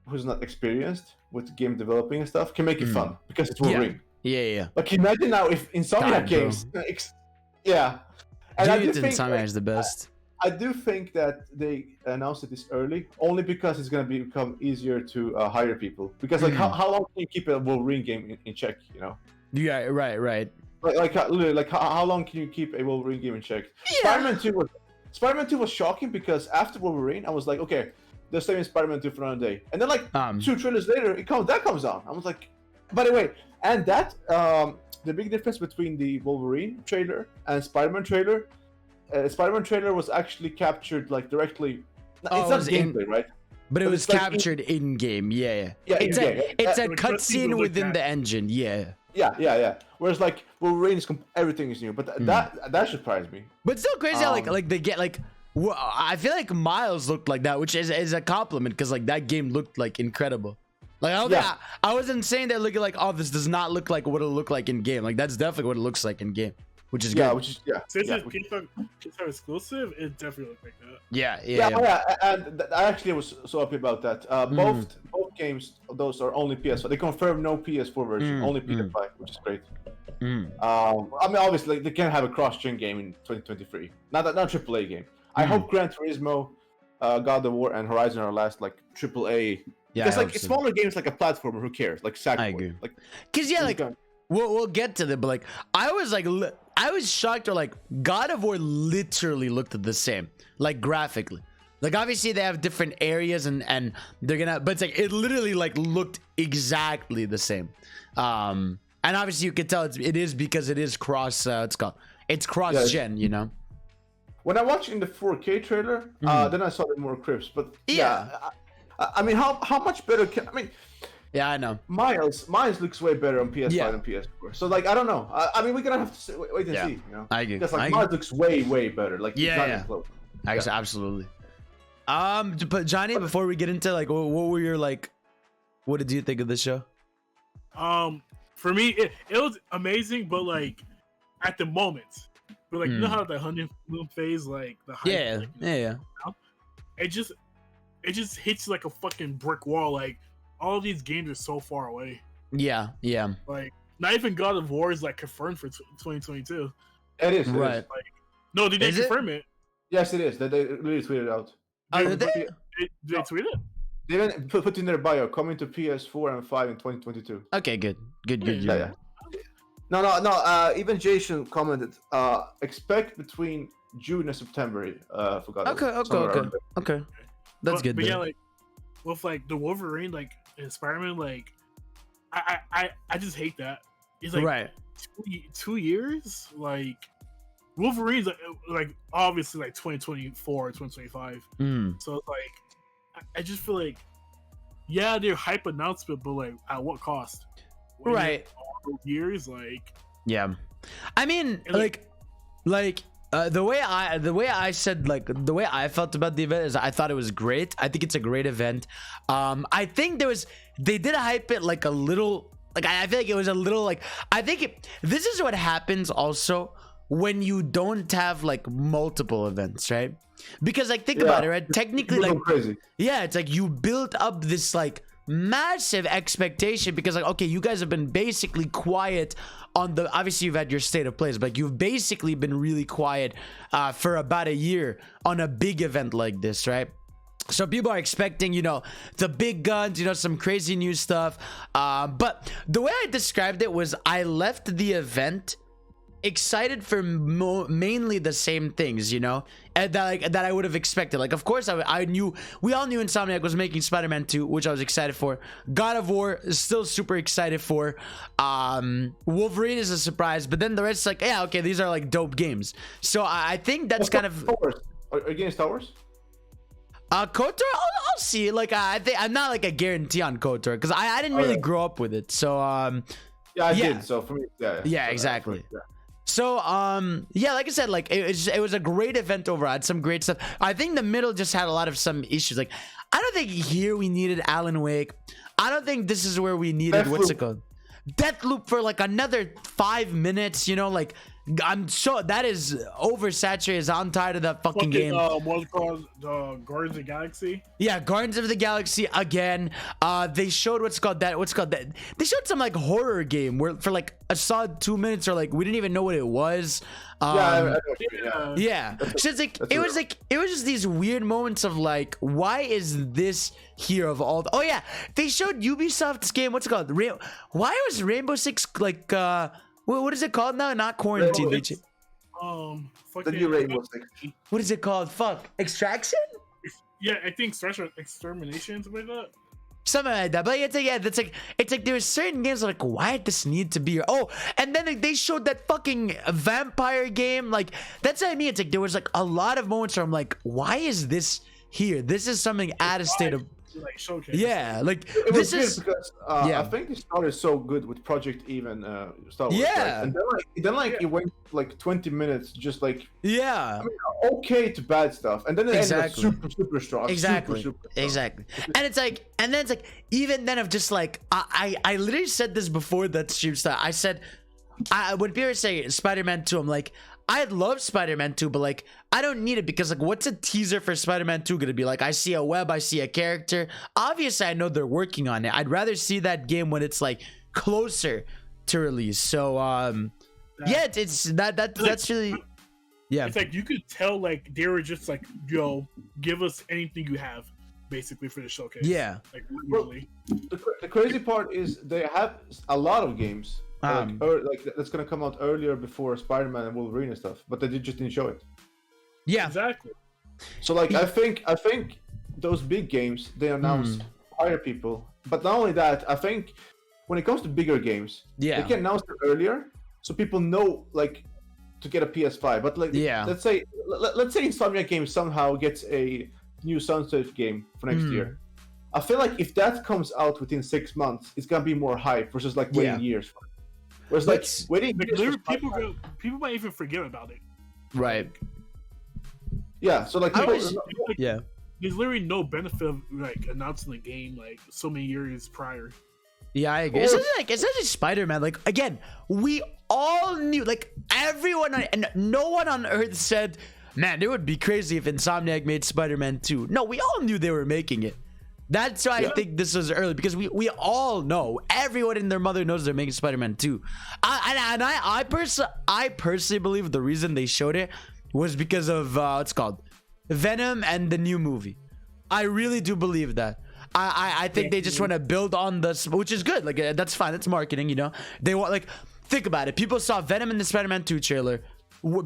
who's not experienced with game developing and stuff can make it fun because it's Wolverine. Yeah. Like imagine now if Insomniac games, And I do think Insomniac is the best. I do think that they announced it this early only because it's gonna become easier to hire people. Because like how long can you keep a Wolverine game in check? You know? Yeah. Right. Like how long can you keep a Wolverine game in check? Yeah. Spider-Man 2 was shocking because after Wolverine, I was like, okay, they're saving Spider-Man 2 for another day, and then like 2 trailers later, that comes out. I was like, by the way, and that the big difference between the Wolverine trailer and Spider-Man trailer, Spider-Man trailer was actually captured like directly. It's not gameplay, right? But it was captured in game. Yeah. It's a cutscene within the engine. Yeah. Whereas like Wolverine is everything is new, but that surprised me. But still crazy how like they get like. Well, I feel like Miles looked like that, which is a compliment because like that game looked like incredible. Like I wasn't saying that looking like, oh, this does not look like what it'll look like in game. Like that's definitely what it looks like in game. which is Yeah, good. which is yeah. Since yeah, it's PS5 exclusive, it definitely looks like that. Yeah, and I actually was so happy about that. Both games, those are only PS5. They confirmed no PS4 version, only PS5, which is great. I mean, obviously they can't have a cross-gen game in 2023. Not a AAA game. I hope Gran Turismo, God of War, and Horizon are last like AAA. Yeah, Because like smaller games like a platformer, who cares? Like Sackboy. I agree. Like, cause yeah, like we'll get to that, but like I was shocked, or like God of War literally looked the same, like graphically. Like obviously they have different areas and they're gonna, but it's like it literally like looked exactly the same. And obviously you can tell it is because it is cross. It's cross gen, you know. When I watched in the 4K trailer, then I saw the more crisp. But yeah, I mean, how much better can I mean? Yeah, I know. Miles looks way better on PS5 than PS4. So like, I don't know. I mean, we're gonna have to wait and see. You know, I agree. Because like Miles looks way better. Like it's not even close. Actually, absolutely. But Johnny, before we get into like, what were your like, what did you think of the show? For me, it was amazing, but like at the moment, but like you know how the honeymoon phase, like the hype, it just hits like a fucking brick wall. Like all these games are so far away. Yeah. Like not even God of War is like confirmed for 2022. It is right. Like, no, did they confirm it? Yes, it is. They really tweeted out. Did they tweet it? They even put in their bio, coming to PS4 and 5 in 2022. Okay, good. Yeah. No. Even Jason commented, expect between June and September. Forgot. Okay. That's good. But yeah, like with like the Wolverine, like and Spider-Man, like I just hate that. It's like 2 years, like. Wolverine's like obviously like 2024 or 2025. So it's like I just feel like they're hype announcement, but like at what cost? Right. All those years, like I mean, the way I said, like the way I felt about the event is I thought it was great. I think it's a great event. I think they did hype it like a little. Like I feel like it was a little like this is what happens also when you don't have like multiple events, right? Because like think about it, right? Technically, like crazy. It's like you built up this like massive expectation because like okay, you guys have been basically quiet on the, obviously you've had your state of plays, but you've basically been really quiet for about a year on a big event like this, right? So people are expecting, you know, the big guns, you know, some crazy new stuff. But the way I described it was I left the event excited for mainly the same things, you know, and that I would have expected. Like, of course, we all knew Insomniac was making Spider-Man 2, which I was excited for. God of War is still super excited for. Wolverine is a surprise, but then the rest is like, yeah, okay, these are like dope games. So I think that's kind of. Star Wars. Are you getting Star Wars? KOTOR, I'll see. Like, I think I'm not like a guarantee on KOTOR because I didn't really grow up with it. So yeah, I did. So for me, yeah, exactly. So like I said, like it was a great event overall. Had some great stuff. I think the middle just had a lot of some issues. Like I don't think here we needed Alan Wake. I don't think this is where we needed what's it called, Deathloop for like another 5 minutes. You know, like that is oversaturated. I'm tired of that fucking game. What's it called? Guardians of the Galaxy. Yeah, Guardians of the Galaxy again. They showed what's called that. They showed some like horror game where for like a solid 2 minutes, or like we didn't even know what it was. Yeah. So it's like it was just these weird moments of like, why is this here of all? Oh yeah, they showed Ubisoft's game. What's it called? Why was Rainbow Six like? What is it called now? Not Quarantine. The new Rainbow Six. What is it called? Fuck. Extraction? Yeah, I think Extermination, something like that. Something like that. But it's like there are certain games that are like, why did this need to be here? Oh, and then they showed that fucking vampire game. Like, that's what I mean. It's like there was like a lot of moments where I'm like, why is this here? This is something out of state of. Like showcase. Yeah, like this is because I think they started so good with Project Even Star Wars. Yeah, right? And then it went like 20 minutes, just like I mean, okay to bad stuff, and then it ended up super strong. Exactly. Super And it's like, even then of just like I literally said this before that stream started. I said, when people say Spider-Man 2, I'm like, I love Spider-Man 2, but like, I don't need it because like, what's a teaser for Spider-Man 2 gonna be like? I see a web, I see a character. Obviously, I know they're working on it. I'd rather see that game when it's like closer to release. So, yeah, it's that's really, yeah. It's like you could tell like they were just like, yo, give us anything you have, basically for the showcase. Yeah. Like literally. The crazy part is they have a lot of games. Like that's gonna come out earlier before Spider-Man and Wolverine and stuff, but they just didn't show it. Yeah, exactly. So like I think those big games they announce hire people, but not only that, I think when it comes to bigger games, they can announce it earlier so people know like to get a PS5. But like let's say Insomniac Games somehow gets a new Sunset game for next year. I feel like if that comes out within 6 months, it's gonna be more hype versus like waiting years for it. Whereas like waiting years people might even forget about it. Right. Yeah, so like people, there's literally no benefit of like announcing the game like so many years prior. Yeah, I agree. Especially Spider-Man. Like again, we all knew, like everyone and no one on Earth said, man, it would be crazy if Insomniac made Spider-Man 2. No, we all knew they were making it. That's why I think this was early, because we all know, everyone and their mother knows they're making Spider-Man 2. I personally believe the reason they showed it was because of what's called Venom and the new movie. I really do believe that. I think they just want to build on this, which is good. Like that's fine. That's marketing, you know. They want, like, think about it. People saw Venom in the Spider-Man 2 trailer.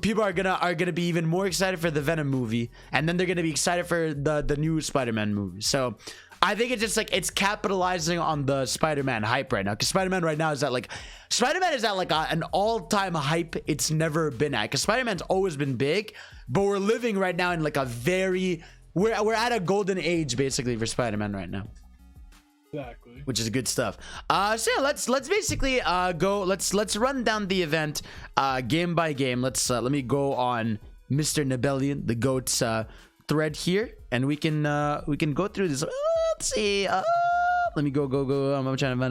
People are gonna be even more excited for the Venom movie, and then they're gonna be excited for the new Spider-Man movie. So I think it's just like it's capitalizing on the Spider-Man hype right now, because Spider-Man right now is at like an all-time hype it's never been at, because Spider-Man's always been big, but we're living right now in like a very we're at a golden age basically for Spider-Man right now. Exactly. Which is good stuff. So yeah, let's basically go. Let's run down the event game by game. Let me go on Mr. Nebelian, the GOAT's thread here, and we can go through this. Let's see. Let me go. I'm trying to.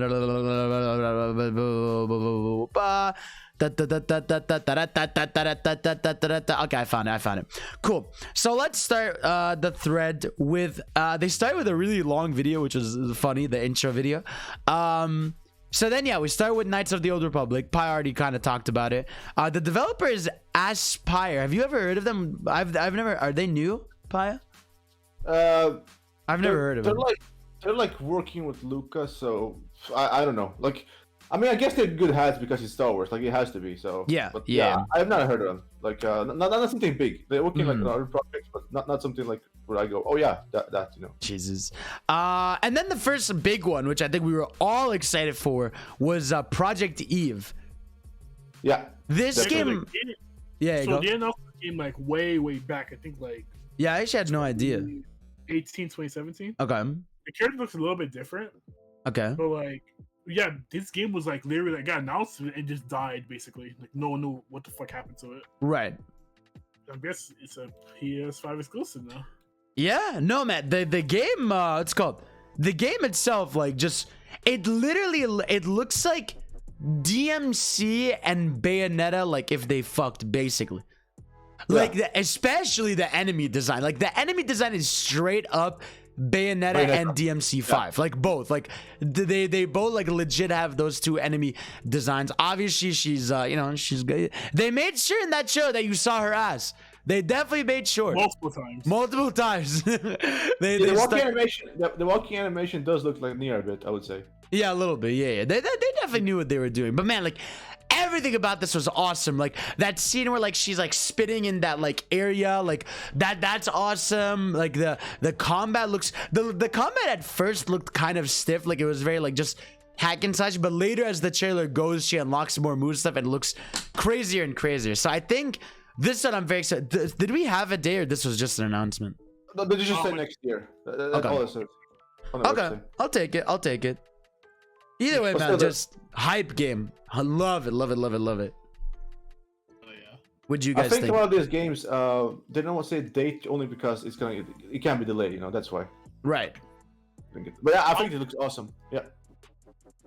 Okay, I found it. Cool. So let's start the thread with they start with a really long video, which is funny, the intro video. So then we start with Knights of the Old Republic. Pi already kind of talked about it. The developer is Aspire. Have you ever heard of them? I've never. Are they new, Pi? I've never heard of them. They're like working with Lucas, so I don't know. Like, I mean, I guess they're good hats because it's Star Wars. Like, it has to be. So yeah. I've not heard of them. Like, not something big. They're working like on other projects, but not something like where I go, oh yeah, that you know. Jesus. And then the first big one, which I think we were all excited for, was Project Eve. Yeah. This game. Yeah. So they announced the game like way back. I think like. Yeah, I actually had no idea. 2017. Okay. The character looks a little bit different. Okay. But like, yeah, this game was like literally like got announced and just died basically. Like no one knew what the fuck happened to it. Right. I guess it's a PS5 exclusive now. Yeah. No, man. The game. It's called the game itself. Like just it looks like DMC and Bayonetta. Like if they fucked basically. Like especially the enemy design. Like the enemy design is straight up Bayonetta and DMC5. Like both. Like they both like legit have those two enemy designs. Obviously she's she's good. They made sure in that show that you saw her ass. They definitely made sure. Multiple times. The walking animation does look like Nier a bit, I would say. Yeah, a little bit. Yeah. They definitely knew what they were doing. But man, like everything about this was awesome. Like that scene where like she's like spitting in that like area, like that's awesome. Like the combat looks the combat at first looked kind of stiff, like it was very like just hack and slash, but later as the trailer goes, she unlocks more move stuff and it looks crazier and crazier. So I think this one I'm very excited. Did we have a day or this was just an announcement? No, they just said next year. That's all it says. Okay, I'll take it. Either way, man, just hype game. I love it. Oh yeah. What'd you guys think? I think a lot of these games, they don't want to say date only because it can't be delayed. You know, that's why. Right. But yeah, I think it looks awesome. Yeah.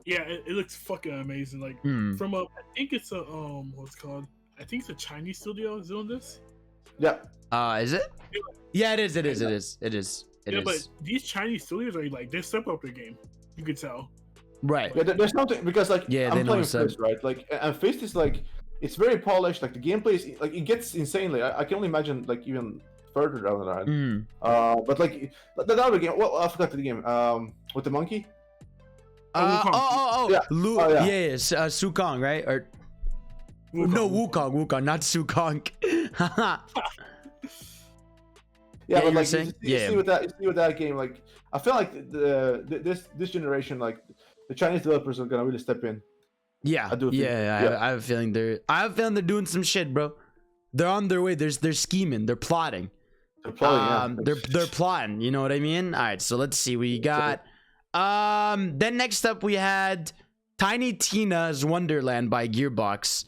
Yeah, it looks fucking amazing. Like Hmm. from a, I think it's a what's it called? I think it's a Chinese studio is doing this. Yeah. Is it? Yeah, it is. It is. It is. It is. It Yeah, is. but these Chinese studios are like they step up their game. You could tell. Right. Yeah, there's something because like Yeah, they I'm know playing what's up. Fist, right? Like, and Fist is like it's very polished. Like the gameplay is like it gets insanely. I can only imagine like even further down the line. Hmm. But like the other game. Well, I forgot the game. With the monkey. Yeah. Oh, yeah. Yes. Sukong, right? Or no, Wukong, not Sukong. Yeah, Yeah, but you like were saying? you Yeah. see with that game, like I feel like this generation, like the Chinese developers are gonna really step in. Yeah. I do think- Yeah. yeah. I have a feeling they're doing some shit, bro. They're on their way. They're scheming. They're plotting. They're plotting, yeah. They're plotting. You know what I mean? All right. So let's see. We got. Then next up we had Tiny Tina's Wonderland by Gearbox.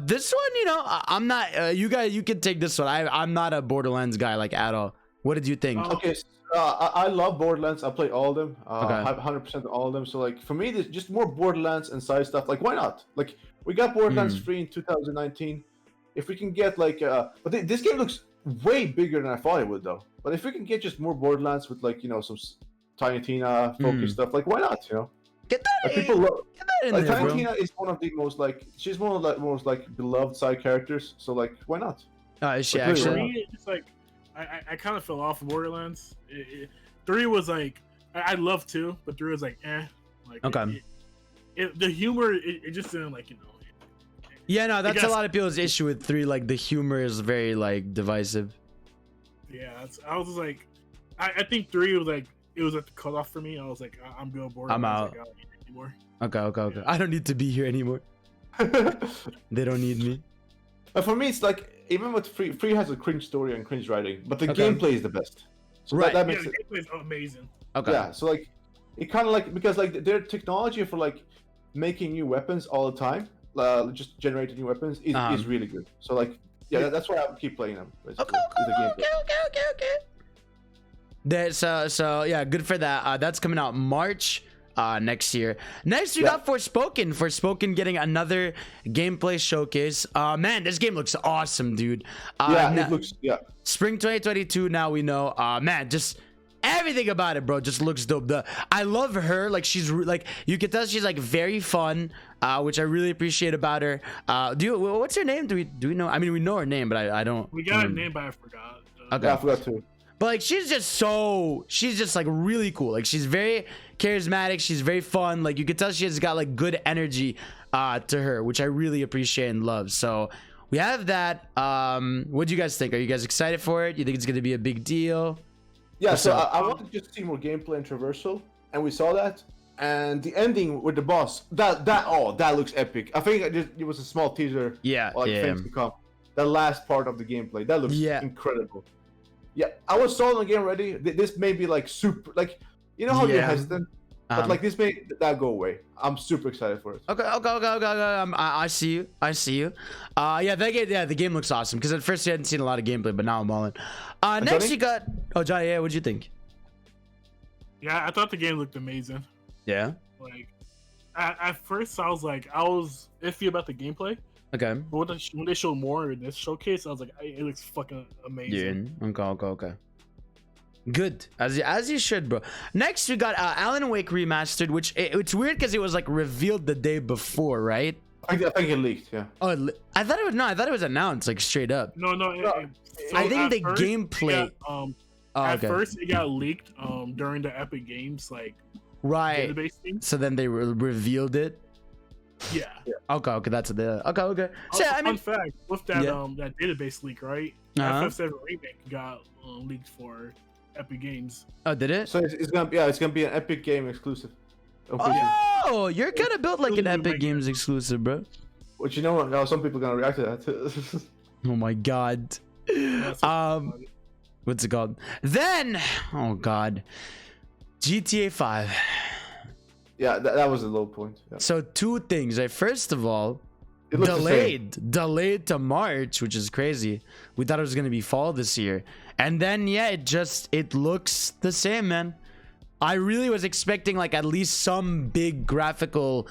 This one, you know, I'm not. You guys, you can take this one. I'm not a Borderlands guy like at all. What did you think? Okay, so, I love Borderlands. I play all of them. Okay. I have 100% all of them. So like for me, there's just more Borderlands and side stuff. Like why not? Like we got Borderlands 3 in 2019. If we can get like, but this game looks way bigger than I thought it would though. But if we can get just more Borderlands with like some Tiny Tina focus stuff, like why not? Get Like, that, people love. get that in Like there, Tiny bro. Tina is one of the most like she's one of the most like beloved side characters. So like why not? Is she Like, For actually? me, it's like I kind of fell off of Borderlands. 3 was like I love 2, but 3 was like eh. Like Okay. The humor it just didn't like Yeah, no, that's a guess- lot of people's issue with 3. Like the humor is very like divisive. Yeah, I was just like I think 3 was like it was at the cutoff for me. I was like I'm good Borderlands. I'm out. Like, I don't need it anymore. Okay. I don't need to be here anymore. They don't need me. But for me, it's like even with free has a cringe story and cringe writing, but the Okay. gameplay is the best. So Right. that Yeah, makes the it. gameplay is amazing. Okay. Yeah. So like, it kind of like because like their technology for like making new weapons all the time, just generating new weapons is really good. So like, yeah, that's why I keep playing them. Basically, is the gameplay. Okay. So yeah, good for that. That's coming out March next year. Next we got Forspoken getting another gameplay showcase. Man, this game looks awesome, dude. It looks Spring 2022. Now we know. Man, just everything about it, bro, just looks dope. I love her. Like she's like you can tell she's like very fun, which I really appreciate about her. What's her name? Do we know? I mean, we know her name, but I don't. We got a name, but I forgot. Okay. Yeah, I forgot too. But like she's just like really cool. Like she's very charismatic. She's very fun. Like you can tell she has got like good energy to her, which I really appreciate and love. So we have that. What do you guys think? Are you guys excited for it? You think it's gonna be a big deal? Yeah. What's So up? I wanted to just see more gameplay and traversal, and we saw that. And the ending with the boss, that looks epic. I think it was a small teaser. Yeah, Like yeah. things to come. The last part of the gameplay that looks Yeah. incredible. Yeah, I was sold on the game already. This may be like super, like how you're Yeah. hesitant, but like this may that go away. I'm super excited for it. Okay. I see you. Yeah, the game looks awesome. Because at first you hadn't seen a lot of gameplay, but now I'm all in. Next Johnny? you got. Oh, Johnny. Yeah, what'd you think? Yeah, I thought the game looked amazing. Yeah. Like at first I was iffy about the gameplay. Okay. But when they showed more in this showcase, I was like, it looks fucking amazing. Yeah. Okay. Good, as you should, bro. Next we got Alan Wake Remastered, which it's weird because it was like revealed the day before, right? I think it leaked. Yeah. Oh, I thought it was announced like straight up. No. I think at the first, gameplay. At first, it got leaked during the Epic Games right. database thing. So then they revealed it. Yeah. Okay, that's the okay. So Also, I mean, fun fact with that Yeah. That database leak, right? Uh-huh. FF7 remake got leaked for Epic Games. oh, did it? So it's gonna be an Epic Game exclusive. on PC. Oh, you're kind of built like an Epic Games exclusive, bro. Which you know what? How some people are gonna react to that. Oh my god. That's funny. What's it called? Then, oh god, GTA 5. Yeah, that was a low point. Yeah. So two things. First of all, It looks the same. delayed to March, which is crazy. We thought it was gonna be fall this year, and then yeah, it looks the same, man. I really was expecting like at least some big graphical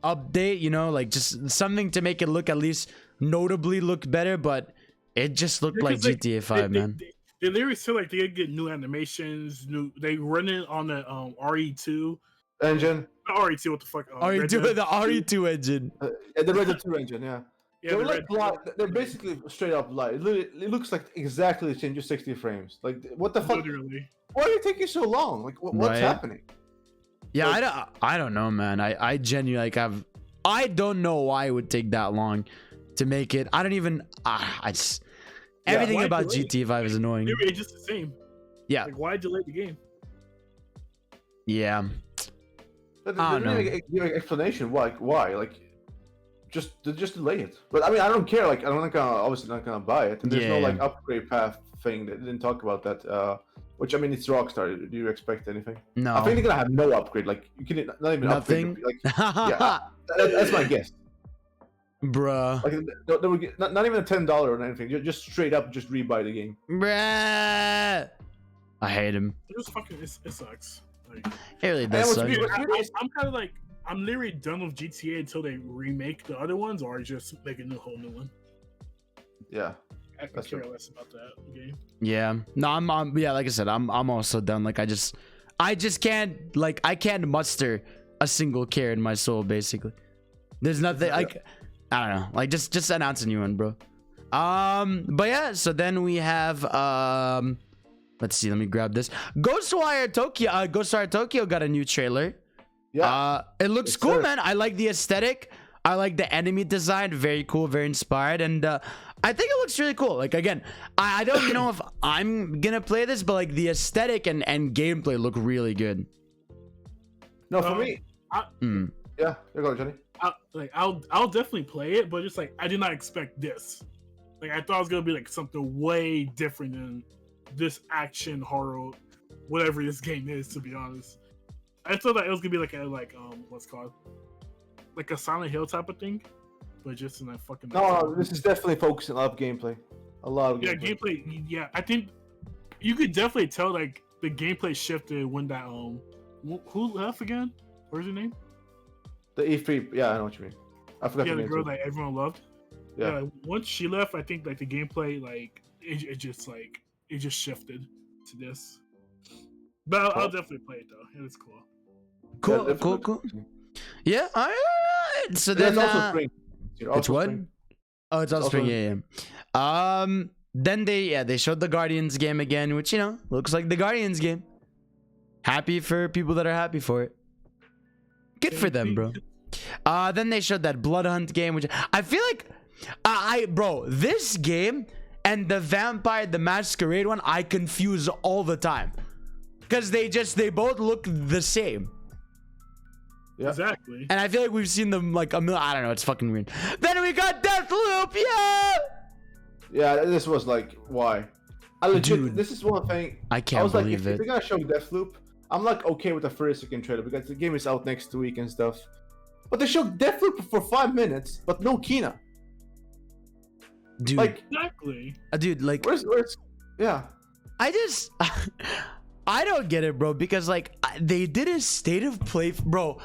update, you know, like just something to make it look at least notably look better, but it just looked like GTA 5, man. They literally said like they get new animations, they run it on the RE2 engine. Not RE2, what the fuck? RE2, the RE2 engine. The Red Dead 2 engine, yeah. Yeah, they're basically straight up light. It looks like exactly the same, just 60 frames. Like, what the fuck? Literally. Why are you taking so long? Like, what's happening? Yeah, like, I don't know, man. I genuinely like I don't know why it would take that long to make it. I don't even. I just everything about GTA 5 is annoying. It's just the same. Yeah. Like, why delay the game? Yeah. I don't know. Give an explanation. Why? Like, just delay it. But I mean, I don't care. Like, I'm not gonna obviously not gonna buy it. And there's no like upgrade path thing. They didn't talk about that. Which I mean, it's Rockstar. Do you expect anything? No. I think they're gonna have no upgrade. Like, you can not even nothing. Upgrade. Like, yeah, that's my guess. Bruh. Like, they would get, not even a $10 or anything. Just straight up, just rebuy the game. Bruh. I hate him. It just fucking it sucks. Like, it really does suck. I'm kind of like, I'm literally done with GTA until they remake the other ones or just make a whole new one. Yeah. I can care less about that game. Yeah. No, I'm yeah, like I said, I'm also done. Like I just can't, like, I can't muster a single care in my soul, basically. There's nothing like, I don't know, like just announce a new one, bro. But yeah, so then we have let's see, let me grab this. Ghostwire Tokyo got a new trailer. Yeah. It looks cool, man. I like the aesthetic. I like the enemy design. Very cool, very inspired, and I think it looks really cool. Like, again, I don't know if I'm gonna play this, but like the aesthetic and gameplay look really good. No, for me, yeah, you're going, Johnny. I'll definitely play it, but just like I did not expect this. Like, I thought it was gonna be like something way different than this action horror, whatever this game is. To be honest, I thought that it was gonna be like what's it called, like a Silent Hill type of thing, but just in that fucking. No, this is definitely focusing on gameplay. A lot of gameplay. Yeah, I think you could definitely tell like the gameplay shifted when that who left again? What's her name? The E3. Yeah, I know what you mean. I forgot. Yeah, the girl that everyone loved. Yeah. Once she left, I think like the gameplay like it just shifted to this. But I'll definitely play it though. It's cool. Cool. Yeah. All right. So then also spring. It's what? Spring. Oh, it's also spring. Yeah. Then they showed the Guardians game again, which, you know, looks like the Guardians game. Happy for people that are happy for it. Good for them, bro. Then they showed that Blood Hunt game, which I feel like bro, this game and the Vampire the Masquerade one, I confuse all the time. Because they both look the same. Yeah. Exactly. And I feel like we've seen them like a million. I don't know, it's fucking weird. Then we got Deathloop, yeah, this was like, why? I legit, dude, this is one thing. I can't believe if they're gonna show Deathloop, I'm like okay with the 30-second trailer because the game is out next week and stuff. But they showed Deathloop for 5 minutes, but no Kina. Dude, like, exactly. Dude, like, where's yeah. I don't get it, bro, because like they did a state of play, bro.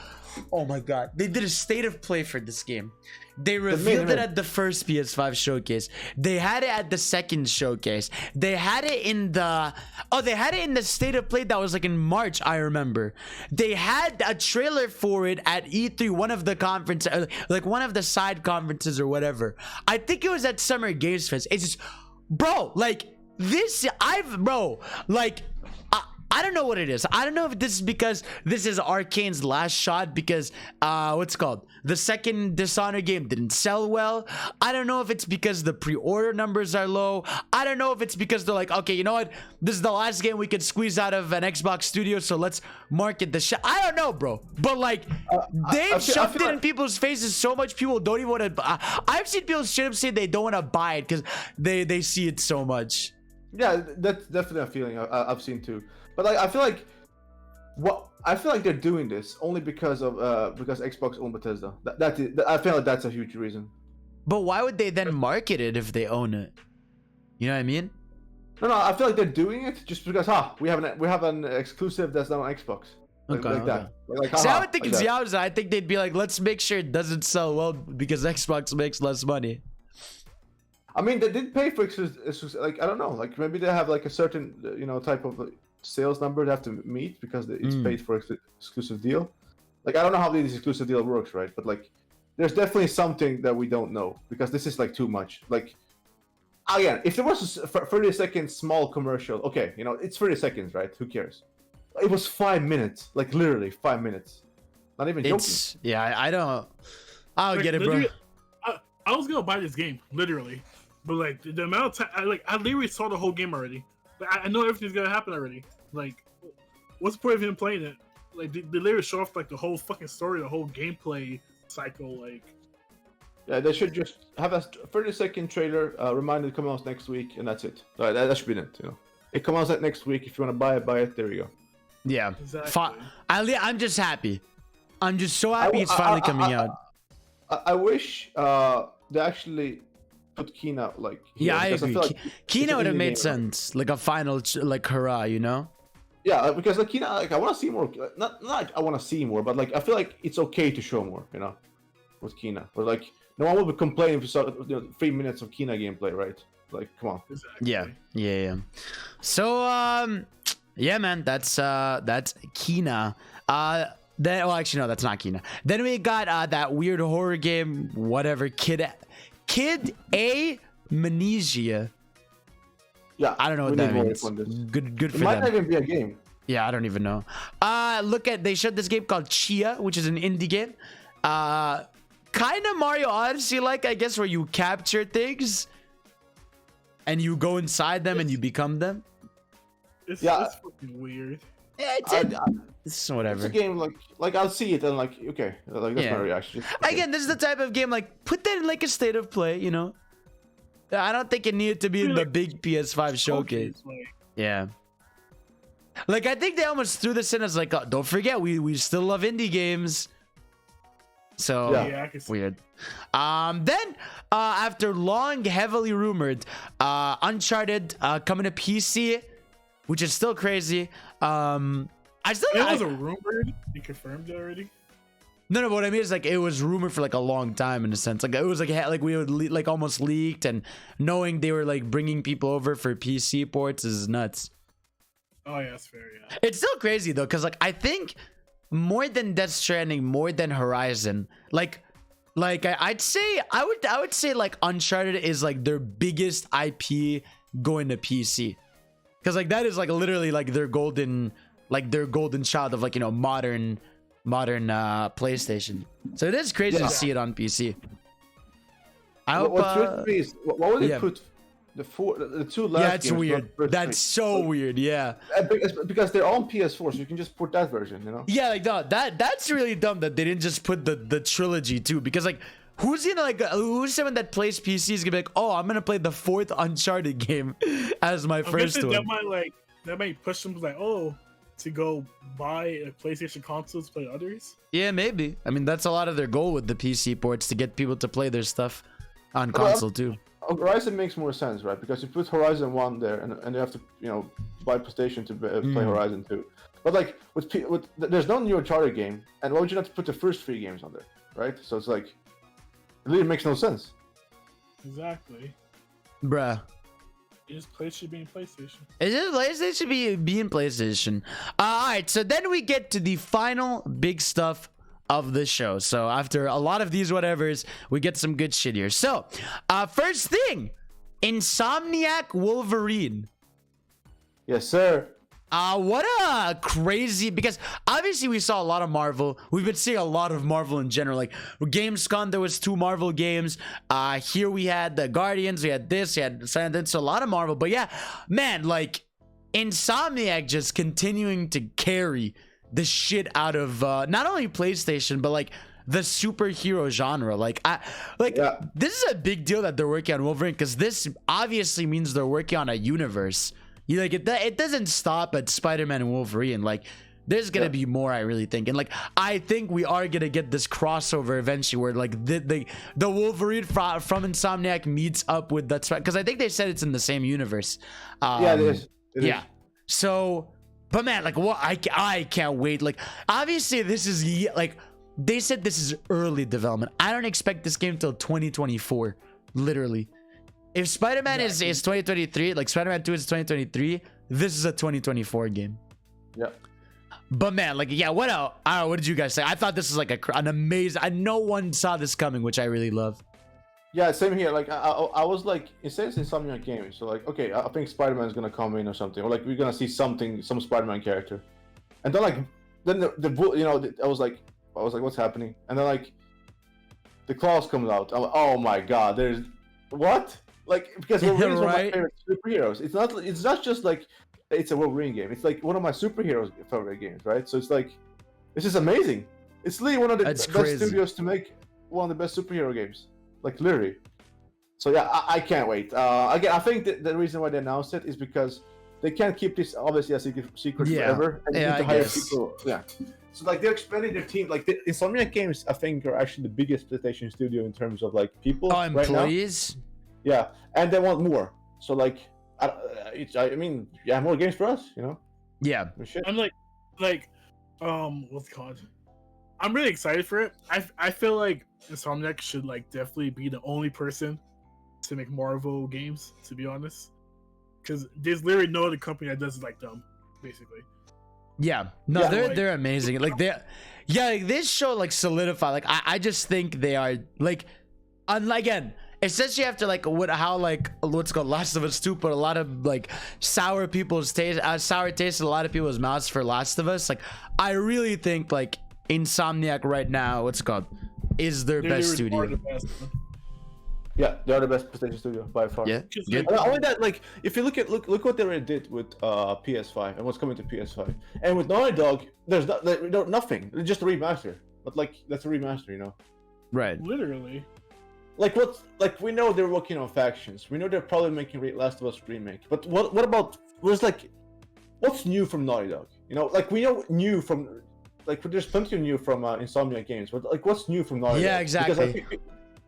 Oh my god, they did a state of play for this game. They revealed it at the first PS5 showcase. They had it at the second showcase. They had it in the state of play that was like in March, I remember. They had a trailer for it at E3, one of the conference, like one of the side conferences or whatever. I think it was at Summer Games Fest. It's just, bro, like this, I don't know what it is. I don't know if this is because this is Arcane's last shot because what's it called? The second Dishonored game didn't sell well. I don't know if it's because the pre-order numbers are low. I don't know if it's because they're like, okay, you know what? This is the last game we could squeeze out of an Xbox studio, so let's market the shit. I don't know, bro. But like, they've shoved it in people's faces so much people don't even want to. I've seen people straight up say they don't want to buy it because they see it so much. Yeah, that's definitely a feeling I've seen too. But like, I feel like they're doing this only because Xbox owned Bethesda. I feel like that's a huge reason. But why would they then market it if they own it? You know what I mean? No, I feel like they're doing it just because we have an exclusive that's not on Xbox. Like that. See, I would think it's the opposite. I think they'd be like, let's make sure it doesn't sell well because Xbox makes less money. I mean, they did pay for like I don't know, like maybe they have like a certain type of sales number they have to meet because it's paid for exclusive deal. Like I don't know how this exclusive deal works, right? But like, there's definitely something that we don't know because this is like too much. Like, again, if there was a 30-second small commercial, okay, it's 30 seconds, right? Who cares? It was 5 minutes, like literally 5 minutes. Not even joking. Yeah, I don't. I'll get it, bro. I was gonna buy this game, literally, but like the amount of time, I literally saw the whole game already. Like, I know everything's gonna happen already. Like, what's the point of even playing it? Like, they literally show off like the whole fucking story, the whole gameplay cycle. Like, yeah, they should just have a 30-second trailer, reminder to come out next week, and that's it. That should be it. It comes out next week. If you want to buy it. There you go. Yeah, exactly. I'm just happy. I'm just so happy it's finally coming out. I wish they actually put Kina like. Here, I agree. Like Kina would have made sense, like a final like hurrah, Yeah, because like Kina, like I want to see more. Not like I want to see more, but like I feel like it's okay to show more, with Kina. But like no one will be complaining if you saw 3 minutes of Kina gameplay, right? Like, come on. Exactly. Yeah. So yeah, man, that's Kina. Then, well, actually, no, that's not Kina. Then we got that weird horror game, whatever, Kid A Amnesia. Yeah, I don't know what that means. Good for them. It might not even be a game. Yeah, I don't even know. They showed this game called Chia, which is an indie game. Kind of Mario Odyssey like, I guess, where you capture things and you go inside them and you become them. It's fucking weird. Yeah, it's whatever. It's a game like I'll see it and like okay, like that's my reaction. Again, this is the type of game like put that in like a state of play, I don't think it needed to be in the big PS5 showcase. Yeah. Like I think they almost threw this in as like, don't forget we still love indie games. So weird. Then after long, heavily rumored, Uncharted coming to PC, which is still crazy. It wasn't rumored. You confirmed it already. No, what I mean is like it was rumored for like a long time in a sense. Like it was like we would like almost leaked, and knowing they were like bringing people over for PC ports is nuts. Oh yeah, that's fair. Yeah. It's still crazy though, because like I think more than Death Stranding, more than Horizon, like I'd say I would say like Uncharted is like their biggest IP going to PC, because like that is like literally like their golden child of like modern PlayStation. So it is crazy to see it on PC. I hope. What would they put the two last? Yeah, it's weird. That's so weird. Yeah, because they're on PS4, so you can just put that version. Yeah, like that's really dumb that they didn't just put the trilogy too. Because like, who's someone that plays PC is gonna be like, oh, I'm gonna play the 4th Uncharted game as my first one. That might push them like, to go buy a PlayStation console to play others. Yeah, maybe. I mean, that's a lot of their goal with the PC ports, to get people to play their stuff on console too. Horizon makes more sense, right? Because you put Horizon 1 there, and you have to, buy PlayStation to play Horizon 2. But like with there's no new Uncharted game, and why would you not put the first 3 games on there, right? So it's like, it really makes no sense. Exactly. Bruh. PlayStation should be in PlayStation. PlayStation should be in PlayStation. All right, so then we get to the final big stuff of the show. So after a lot of these whatevers, we get some good shit here. So, first thing, Insomniac Wolverine. Yes, sir. What a crazy, because obviously we saw a lot of Marvel. We've been seeing a lot of Marvel in general. Like Gamescom, there was 2 Marvel games. Here we had the Guardians, we had this, we had so a lot of Marvel. But yeah, man, like Insomniac just continuing to carry the shit out of not only PlayStation, but like the superhero genre. This is a big deal that they're working on Wolverine, because this obviously means they're working on a universe. It doesn't stop at Spider-Man and Wolverine. Like, There's gonna be more, I really think, and like I think we are gonna get this crossover eventually, where like the Wolverine from Insomniac meets up with that, because I think they said it's in the same universe. Yeah, it is. It is. So, but man, like what I can't wait. Like obviously this is like they said this is early development. I don't expect this game till 2024, literally. If Spider-Man is 2023, like Spider-Man 2 is 2023, this is a 2024 game. Yeah. But man, like, yeah, what else? I don't know, what did you guys say? I thought this was like an amazing, no one saw this coming, which I really love. Yeah, same here. Like, I was like, it says Insomniac Games, so like, okay, I think Spider-Man is gonna come in or something, or like we're gonna see something, some Spider-Man character, and then like, then I was like, what's happening? And then like, the claws comes out. I'm like, oh my god, there's what? Like, because Wolverine's one of my favorite superheroes. It's not just like it's a Wolverine game. It's like one of my superheroes' favorite games, right? So it's like, this is amazing. It's literally one of the best studios to make one of the best superhero games. Like literally. So yeah, I can't wait. Again, I think the reason why they announced it is because they can't keep this obviously a secret forever. And they need to hire people. Yeah. So like they're expanding their team. Like the Insomniac Games, I think, are actually the biggest PlayStation studio in terms of like people. Oh, employees. Right now. Yeah, and they want more. So like, I mean, yeah, more games for us, you know. Yeah. I'm like, what's it called? I'm really excited for it. I feel like Insomniac should like definitely be the only person to make Marvel games, to be honest, because there's literally no other company that does it like them, basically. Yeah, no, they're amazing. Like like this show like solidify. Like I just think they are like, again, essentially after like what's called Last of Us 2 put a lot of like sour taste in a lot of people's mouths for Last of Us. Like I really think like Insomniac right now, what's it called, is their best studio. Yeah, they're the best PlayStation studio by far. Yeah. Only that, like, if you look what they already did with PS5 and what's coming to PS5, and with Naughty Dog, there's nothing. It's just a remaster. But like, that's a remaster, you know? Right. Literally. Like we know they're working on Factions. We know they're probably making Last of Us remake. But what about what's new from Naughty Dog? You know, like we know new from, like there's plenty of new from Insomniac Games, but like what's new from Naughty Dog? Yeah, exactly.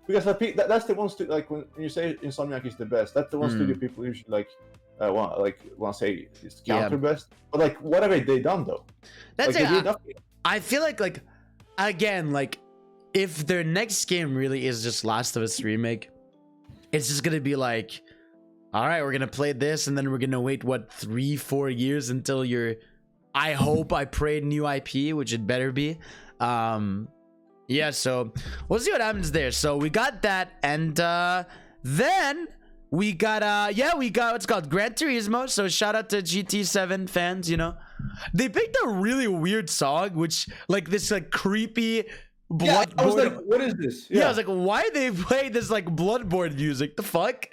Because that's the one like when you say Insomniac is the best, that's the one studio people usually want to say is counter best. But like, what have they done though? That's it. I feel like again, like if their next game really is just Last of Us remake, it's just gonna be like, all right, we're gonna play this, and then we're gonna wait 3-4 years until I pray new IP, which it better be. Yeah, so we'll see what happens there. So we got that, and then we got what's called Gran Turismo. So shout out to GT7 fans. You know, they picked a really weird song, which like this like creepy blood. I was like, what is this? Yeah, I was like, why they play this like Bloodborne music? The fuck?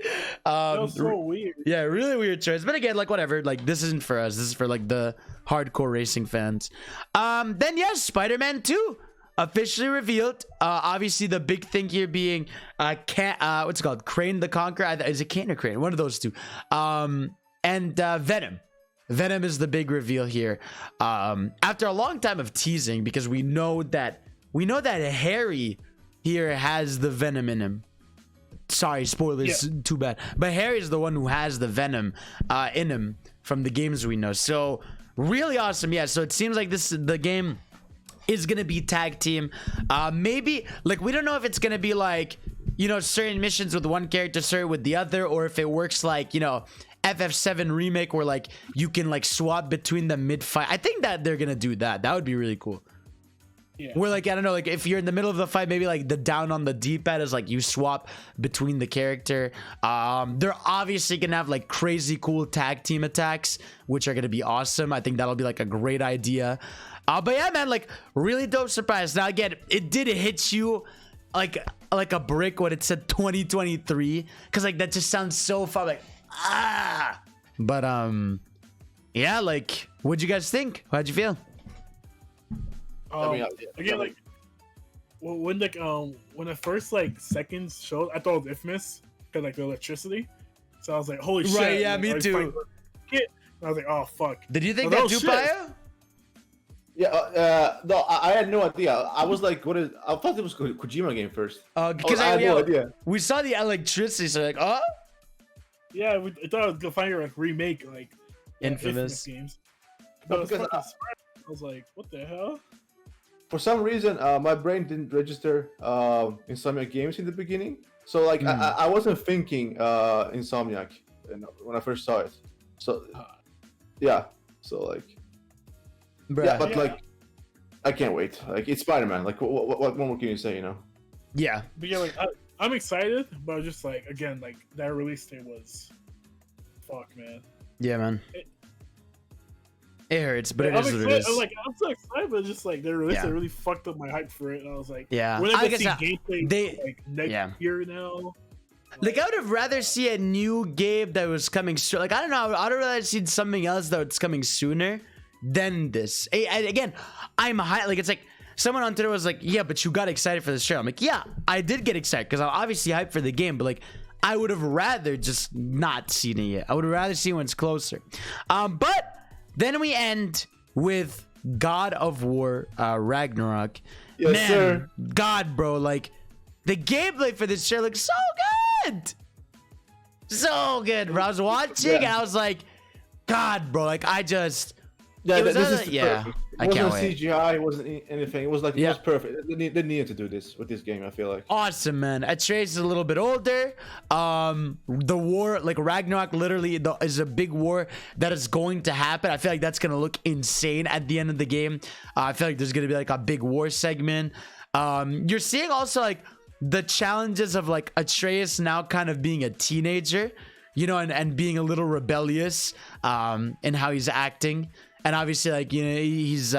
That was so weird. Yeah, really weird choice. But again, like whatever. Like this isn't for us. This is for like the hardcore racing fans. Then yes, Spider-Man 2. Officially revealed. Obviously the big thing here being what's it called, Crane the Conqueror. Is it Kane or Crane? One of those two. And Venom is the big reveal here, after a long time of teasing, because we know that Harry here has the Venom in him. Sorry, spoilers, too bad, but Harry is the one who has the Venom in him from the games we know. So really awesome. Yeah, so it seems like the game is gonna be tag team. Maybe like we don't know if it's gonna be like, you know, certain missions with one character, certain with the other, or if it works like, you know, FF7 remake where like you can like swap between them mid-fight. I think that they're gonna do that. That would be really cool. Yeah. Where like, I don't know, like if you're in the middle of the fight, maybe like the down on the D-pad is like you swap between the character. They're obviously gonna have like crazy cool tag team attacks, which are gonna be awesome. I think that'll be like a great idea. But yeah, man, like really dope surprise. Now again, it did hit you like a brick when it said 2023, because like that just sounds so far like But yeah, like what'd you guys think? How'd you feel? Again, like when the first like seconds showed, I thought it was infamous because like the electricity. So I was like, holy shit! Right? Yeah, me too. And I was like, oh fuck. Did you think that Dupaya? Yeah, no, I had no idea. I was like, what is? I thought it was Kojima game first. Because I had no idea. we saw the electricity, so like, oh, Yeah, I thought it was gonna find like remake like Infamous games. No, But because I was like, what the hell? for some reason, my brain didn't register Insomniac games in the beginning. So like, I wasn't thinking Insomniac when I first saw it. So yeah, so like. bruh. Yeah, but like, I can't wait. Like, it's Spider-Man. Like, what more can you say? You know? Yeah. But yeah, like I'm excited, but just like again, like that release date was, fuck, man. Yeah, man. It hurts, but it I'm is what it excited. is. I'm so excited, but just like their release, they really fucked up my hype for it. And I was like, Yeah. when I I guess see gameplay like next year now. Like, I would have rather see a new game that was coming soon. Like, I don't know. I'd rather see something else that's coming sooner than this. And again, I'm high. Like, it's like someone on Twitter was like, yeah, but you got excited for this show. I'm like, yeah, I did get excited because I'm obviously hyped for the game. But like, I would have rather just not seen it yet. I would rather see when it's closer. But then we end with God of War Ragnarok. Yes, Man, sir. God, bro, like the gameplay for this show looks so good. So good, bro. I was watching and I was like, God, bro, like I just Yeah, was this is perfect. It I wasn't can't wait. CGI. It wasn't anything. It was like it was perfect. They needed to do this with this game. I feel like. Awesome, man. Atreus is a little bit older. The war, like Ragnarok, literally is a big war that is going to happen. I feel like that's gonna look insane at the end of the game. I feel like there's gonna be like a big war segment. You're seeing also like the challenges of like Atreus now kind of being a teenager, you know, and being a little rebellious, in how he's acting. And obviously, like, you know, he's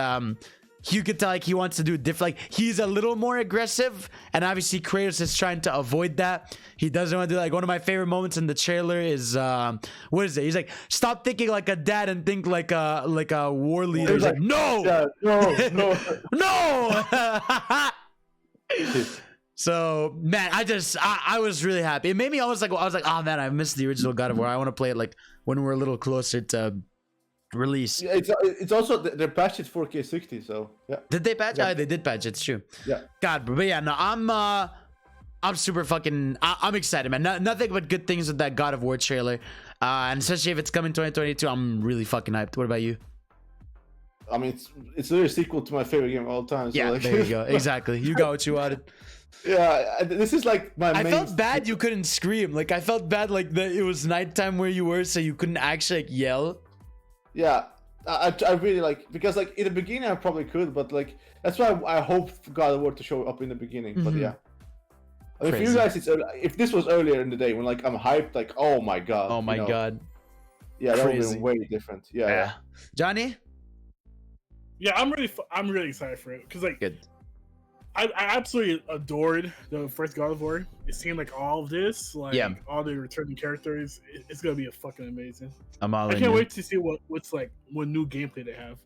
you could tell like he wants to do different. Like he's a little more aggressive, and obviously Kratos is trying to avoid that. He doesn't want to do like one of my favorite moments in the trailer is what is it? He's like, stop thinking like a dad and think like a war leader. He's like, no, Yeah, no. no. So man, I was really happy. It made me almost like I was like, oh man, I missed the original God of War. I want to play it like when we're a little closer to release. Yeah, it's also they're patched it 4K 60. So yeah. Did they patch? Yeah. Oh, they did patch. It's true. Yeah. God, but yeah, no, I'm super fucking. I'm excited, man. Nothing but good things with that God of War trailer, and especially if it's coming 2022, I'm really fucking hyped. What about you? I mean, it's literally a sequel to my favorite game of all time. So Yeah, like, there you go. Exactly. You got what you wanted. Yeah, this is like my. I main felt bad you couldn't scream. Like I felt bad like that it was nighttime where you were, so you couldn't actually like yell. Yeah, I really like because like in the beginning I probably could, but like that's why I hope God of War to show up in the beginning. But yeah, I mean, for you guys, if this was earlier in the day when like I'm hyped, like oh my god, Oh my god. yeah, that would Crazy. be way different. Yeah. Johnny. Yeah, I'm really excited for it because like Good. I absolutely adored the first God of War. It seemed like all of this, like all the returning characters, it's gonna be a fucking amazing. I'm all I in. can't wait to see what's like what new gameplay they have.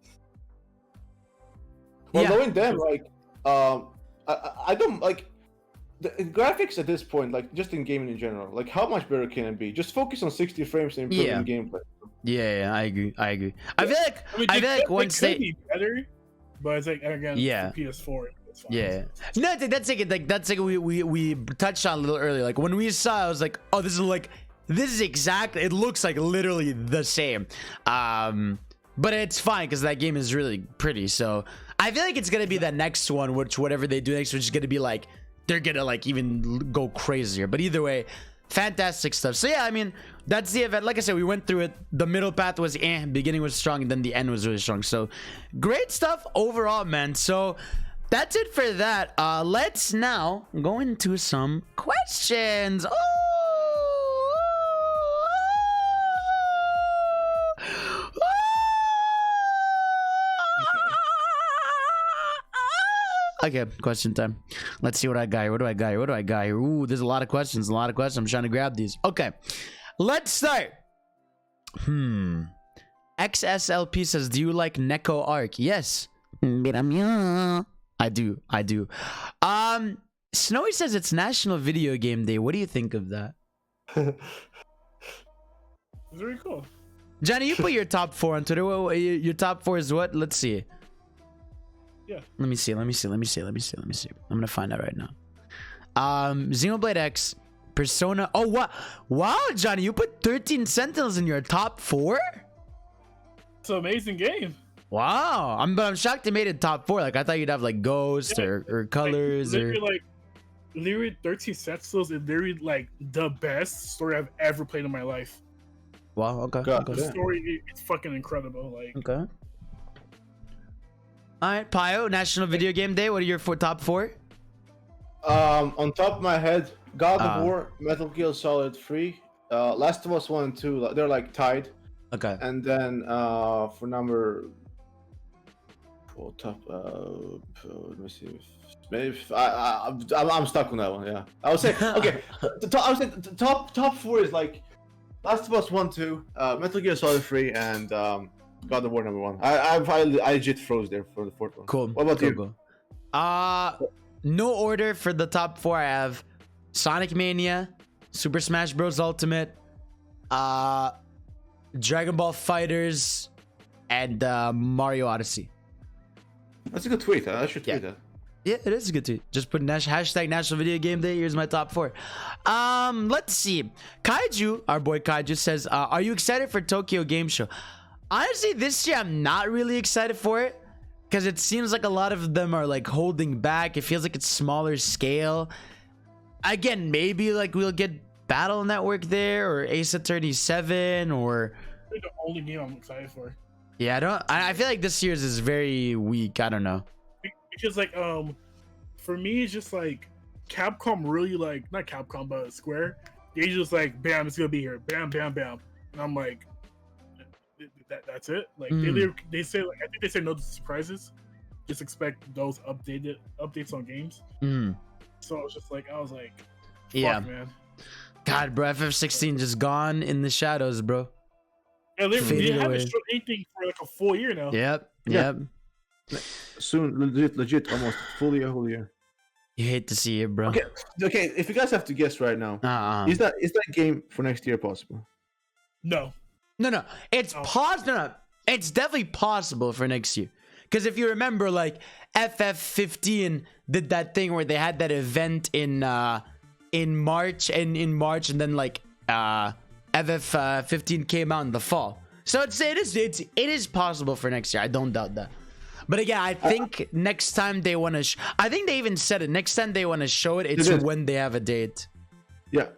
Well, Yeah. knowing them, like, I don't like the graphics at this point, like just in gaming in general. Like, how much better can it be? Just focus on 60 frames and improving gameplay. Yeah, I agree. I feel like I feel like once it could be better, but it's like again, Yeah. for PS4. It's fine. Yeah. No, I think that's like we touched on a little earlier. Like when we saw it, I was like, oh, this is exactly, it looks like literally the same. But it's fine because that game is really pretty. So I feel like it's gonna be the next one, which whatever they do next, which is gonna be like they're gonna like even go crazier. But either way, fantastic stuff. So yeah, I mean, that's the event. Like I said, we went through it. The middle path was beginning was strong, and then the end was really strong. So great stuff overall, man. So that's it for that. Let's now go into some questions. Okay, question time. Let's see what I got here. What do I got here? Ooh, there's a lot of questions. I'm trying to grab these. Okay, let's start. XSLP says, do you like Neko Arc? Yes. I do. Snowy says it's National Video Game Day. What do you think of that? It's very cool. Johnny, you put your top 4 on Twitter. Your top 4 is what? Let's see. Yeah. Let me see. I'm gonna find out right now. Xenoblade X, Persona. Oh, what? Wow, Johnny, you put 13 Sentinels in your top 4? It's an amazing game. Wow, I'm shocked they made it top 4. Like I thought you'd have like Ghost or Colors literally 13 Sentinels is literally like the best story I've ever played in my life. Wow. Okay. God, The story it's fucking incredible. Like Okay. All right, Pio, National Video Game Day. What are your top 4? On top of my head, God of War, Metal Gear Solid 3, Last of Us 1 and 2, they're like tied. Okay. And then for number top, let me see. Maybe I'm stuck on that one. Yeah, I would say okay. I would say the top 4 is like Last of Us 1, 2, Metal Gear Solid 3, and God of War number 1. I legit froze there for the 4th one. Cool. What about you? Cool. No order for the top 4. I have Sonic Mania, Super Smash Bros. Ultimate, Dragon Ball Fighters, and Mario Odyssey. That's a good tweet. I should tweet that. Yeah, it is a good tweet. Just put hashtag National Video Game Day. Here's my top 4. Let's see. Kaiju, our boy Kaiju says, are you excited for Tokyo Game Show? Honestly, this year I'm not really excited for it because it seems like a lot of them are like holding back. It feels like it's smaller scale. Again, maybe like we'll get Battle Network there or Ace Attorney 7 or it's the only game I'm excited for. Yeah, I feel like this year's is very weak. I don't know. Because like for me it's just like Capcom really like not Capcom but Square, they just like bam, it's gonna be here, bam bam bam, and I'm like that's it. Like they say like I think they say no surprises, just expect those updates on games. So I was like fuck, yeah man. God, bro, FF16 just gone in the shadows, bro. Yeah, they haven't shown anything for like a full year now. Yep. Soon, legit, almost fully a whole year. You hate to see it, bro. Okay. If you guys have to guess right now, is that game for next year possible? No. It's possible. No. It's definitely possible for next year. Because if you remember, like FF15 did that thing where they had that event in March, and then like FF15 came out in the fall. So it is possible for next year. I don't doubt that. But again, I think next time they want to, I think they even said it. Next time they want to show it, it's when they have a date. Yeah,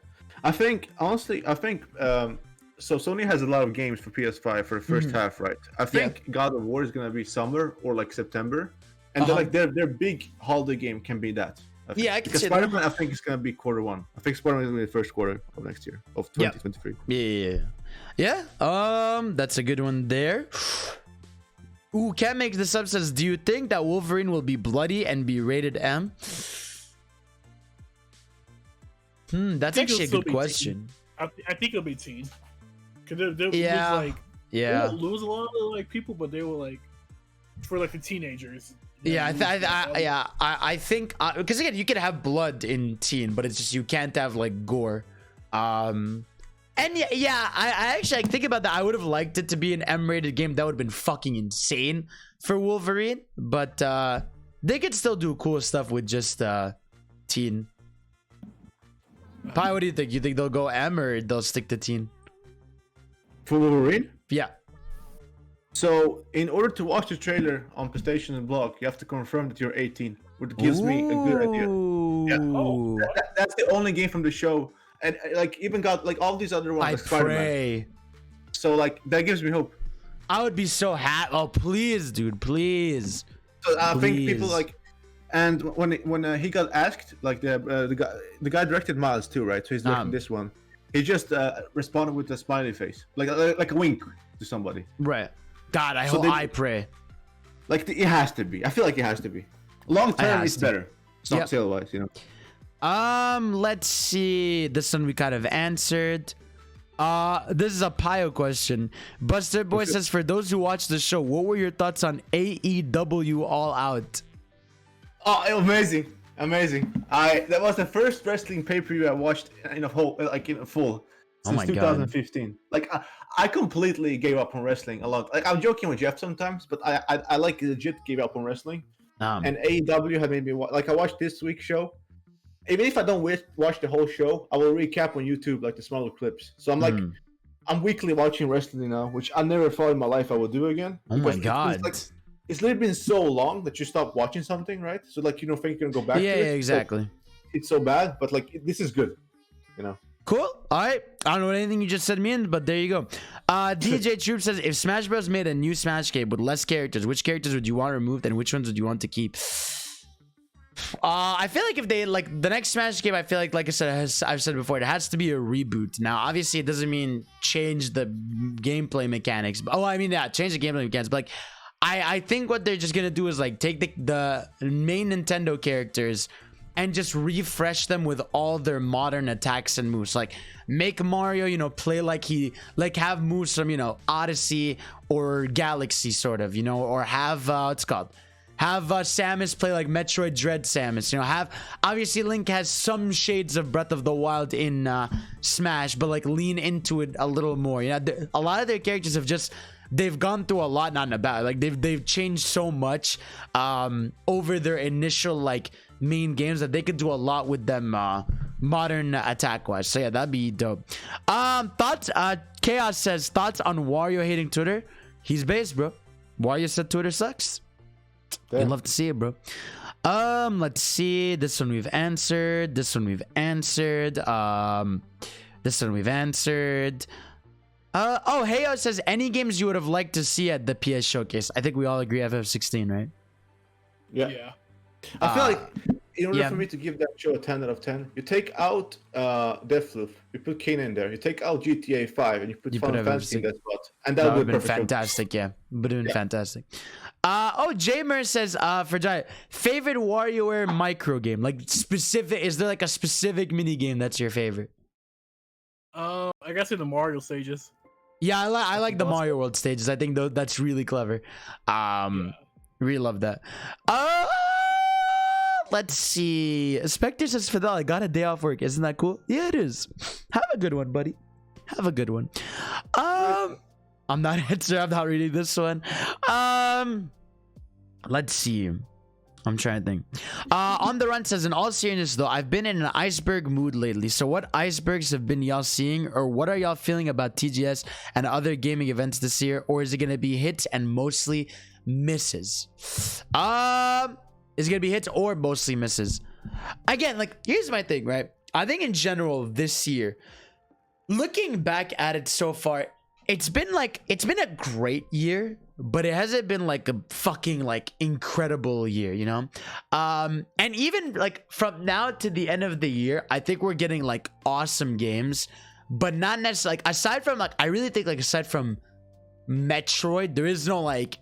I think honestly, so Sony has a lot of games for PS5 for the first half, right? I think God of War is gonna be summer or like September, and they're like their big holiday game can be that. I can see Spider-Man, I think it's gonna be Q1. I think Spider-Man is gonna be the first quarter of next year of 2023. Yeah. That's a good one there. Ooh, can't make the subsets. Do you think that Wolverine will be bloody and be rated M? That's actually a good question. I think it'll be teen. Cause they'll lose a lot of like people, but they will like for like the teenagers. I think because again, you can have blood in teen, but it's just you can't have like gore. And I actually think about that. I would have liked it to be an M-rated game. That would have been fucking insane for Wolverine. But they could still do cool stuff with just teen. Pi, what do you think? You think they'll go M or they'll stick to teen? For Wolverine? Yeah. So, in order to watch the trailer on PlayStation and blog, you have to confirm that you're 18, which gives me a good idea. Yeah. That's the only game from the show. And like even got like all these other ones. I pray. So like that gives me hope. I would be so happy. Oh please, dude, please. So I think people like, and when he got asked, like the guy directed Miles too, right? So he's directing this one. He just responded with a smiley face, like a wink to somebody. Right. God, I pray. Like it has to be. I feel like it has to be. Long term, it's better. It's not sale wise, you know. Let's see. This one we kind of answered. This is a Pio question. Buster Boy says, for those who watch the show, what were your thoughts on AEW All Out? Oh, amazing. That was the first wrestling pay-per-view I watched in a full since 2015. Like I completely gave up on wrestling a lot. Like I'm joking with Jeff sometimes, but I like legit gave up on wrestling And AEW had made me like I watched this week's show. Even if I don't watch the whole show, I will recap on YouTube like the smaller clips. So I'm like, I'm weekly watching wrestling now, which I never thought in my life I would do again. Oh my god! It's literally been so long that you stop watching something, right? So like you don't think you're gonna go back. Yeah, to it. exactly. So it's so bad, but like this is good, you know. Cool. All right. I don't know anything you just said me in, but there you go. DJ Troop says, if Smash Bros made a new Smash game with less characters, which characters would you want removed and which ones would you want to keep? I feel like if they like the next Smash game, I feel like I said, I've said before, it has to be a reboot. Now, obviously, it doesn't mean change the gameplay mechanics. Oh, I mean, yeah, change the gameplay mechanics. But like, I think what they're just gonna do is like take the main Nintendo characters and just refresh them with all their modern attacks and moves. Like make Mario, you know, play like have moves from, you know, Odyssey or Galaxy sort of, you know, or have what's it called? Have Samus play like Metroid Dread Samus, you know, have obviously Link has some shades of Breath of the Wild in Smash, but like lean into it a little more. You know, a lot of their characters have just they've gone through a lot, not in a bad, like they've changed so much over their initial like main games that they could do a lot with them modern attack wise. So yeah, that'd be dope. Thoughts? Chaos says thoughts on Wario hating Twitter. He's based, bro. Wario said Twitter sucks. Damn. I'd love to see it, bro. Let's see. This one we've answered. This one we've answered. This one we've answered. Oh, Heyo says any games you would have liked to see at the PS Showcase. I think we all agree FF16, right? Yeah. I feel like in order for me to give that show a 10 out of 10, you take out Deathloop, you put Kane in there, you take out GTA 5, and you put Final Fantasy in that spot, and that would have been fantastic. Yeah, would have been fantastic. Oh, Jamer says for Giant, favorite WarioWare micro game, like specific. Is there like a specific mini game that's your favorite? I guess in the Mario stages. Yeah, I like the Mario World stages. I think that's really clever. Really love that. Let's see. Spectre says, Fidel, I got a day off work. Isn't that cool? Yeah, it is. Have a good one, buddy. Have a good one. I'm not answering. I'm not reading this one. Let's see. I'm trying to think. On the Run says, in all seriousness though, I've been in an iceberg mood lately. So what icebergs have been y'all seeing, or what are y'all feeling about TGS and other gaming events this year? Or is it gonna be hits and mostly misses? Is it gonna be hits or mostly misses? Again, like here's my thing, right? I think in general this year, looking back at it so far, it's been a great year, but it hasn't been like a fucking like incredible year, you know? And even like from now to the end of the year, I think we're getting like awesome games, but not necessarily like aside from like I really think like aside from Metroid, there is no like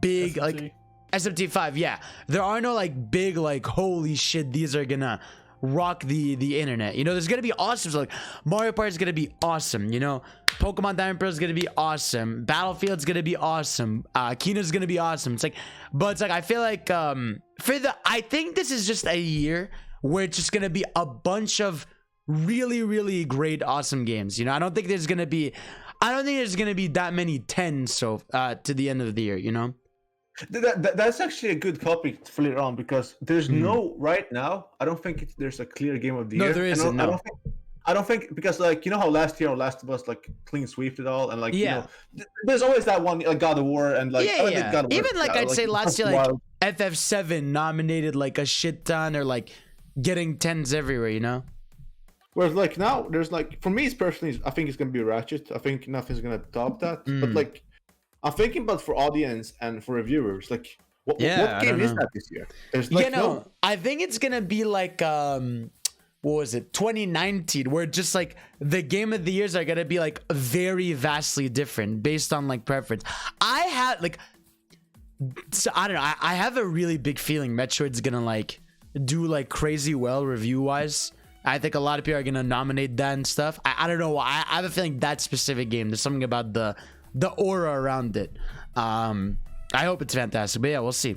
big SMT. Like SMT5, yeah. There are no like big like holy shit, these are gonna rock the internet. You know, there's gonna be awesome. So like Mario Party is gonna be awesome, you know, Pokemon Diamond Pearl is gonna be awesome, Battlefield's gonna be awesome, Kino's gonna be awesome. It's like, but it's like I feel like I think this is just a year where it's just gonna be a bunch of really great awesome games. You know, I don't think there's gonna be that many 10s so to the end of the year, you know. That's actually a good topic for later on, because there's no right now. I don't think there's a clear game of the year. No, there isn't. No. I don't think because like you know how last year Last of Us like clean sweeped it all, and like yeah, you know, there's always that one like God of War and like yeah. God of War, even like I'd say last year like FF7 nominated like a shit ton, or like getting 10s everywhere, you know. Whereas like now there's like for me personally, I think it's gonna be Ratchet. I think nothing's gonna top that. But like I'm thinking about for audience and for reviewers, like what game is that this year? There's like I think it's gonna be like what was it, 2019, where just like the game of the years are gonna be like very vastly different based on like preference. I don't know, I have a really big feeling Metroid's gonna like do like crazy well review wise. I think a lot of people are gonna nominate that and stuff. I don't know why. I have a feeling that specific game, there's something about the aura around it. I hope it's fantastic, but yeah, we'll see.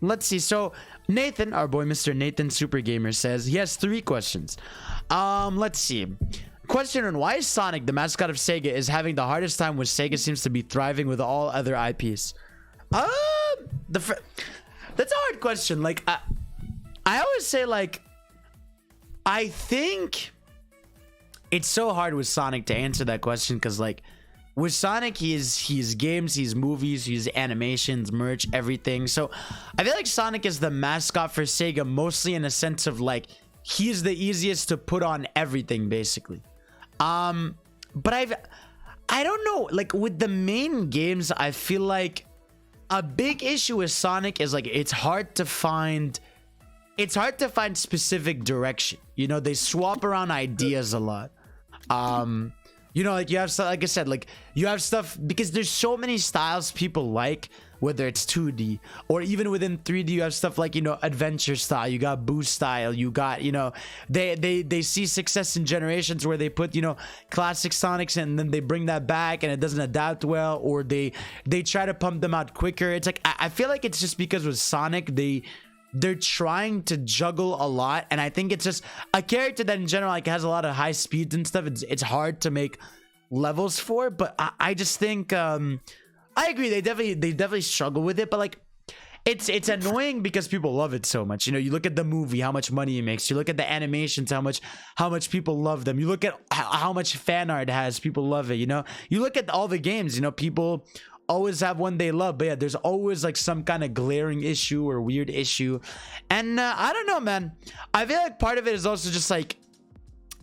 Let's see. So Nathan, our boy Mr. Nathan Super Gamer, says he has 3 questions. Let's see. Question on why Sonic, the mascot of Sega, is having the hardest time, which Sega seems to be thriving with all other IPs. that's a hard question. Like, I always say, like, I think it's so hard with Sonic to answer that question because, like, with Sonic, he's games, he's movies, he's animations, merch, everything. So I feel like Sonic is the mascot for Sega, mostly in a sense of, like, he's the easiest to put on everything, basically. But I don't know, like, with the main games, I feel like a big issue with Sonic is, like, it's hard to find specific direction. You know, they swap around ideas a lot. You know, like, you have stuff, like I said, like, you have stuff because there's so many styles people like, whether it's 2D or even within 3D. You have stuff like, you know, adventure style, you got boost style, you got, you know, they see success in generations where they put, you know, classic Sonics and then they bring that back and it doesn't adapt well, or they try to pump them out quicker. It's like, I feel like it's just because with Sonic they're trying to juggle a lot, and I think it's just a character that in general, like, has a lot of high speeds and stuff. It's hard to make levels for, but I just think I agree, they definitely struggle with it, but, like, it's annoying because people love it so much. You know, you look at the movie, how much money it makes. You look at the animations, how much people love them. You look at how much fan art it has, people love it. You know, you look at all the games, you know, people always have one they love, but yeah, there's always, like, some kind of glaring issue or weird issue. And I don't know, man, I feel like part of it is also just, like,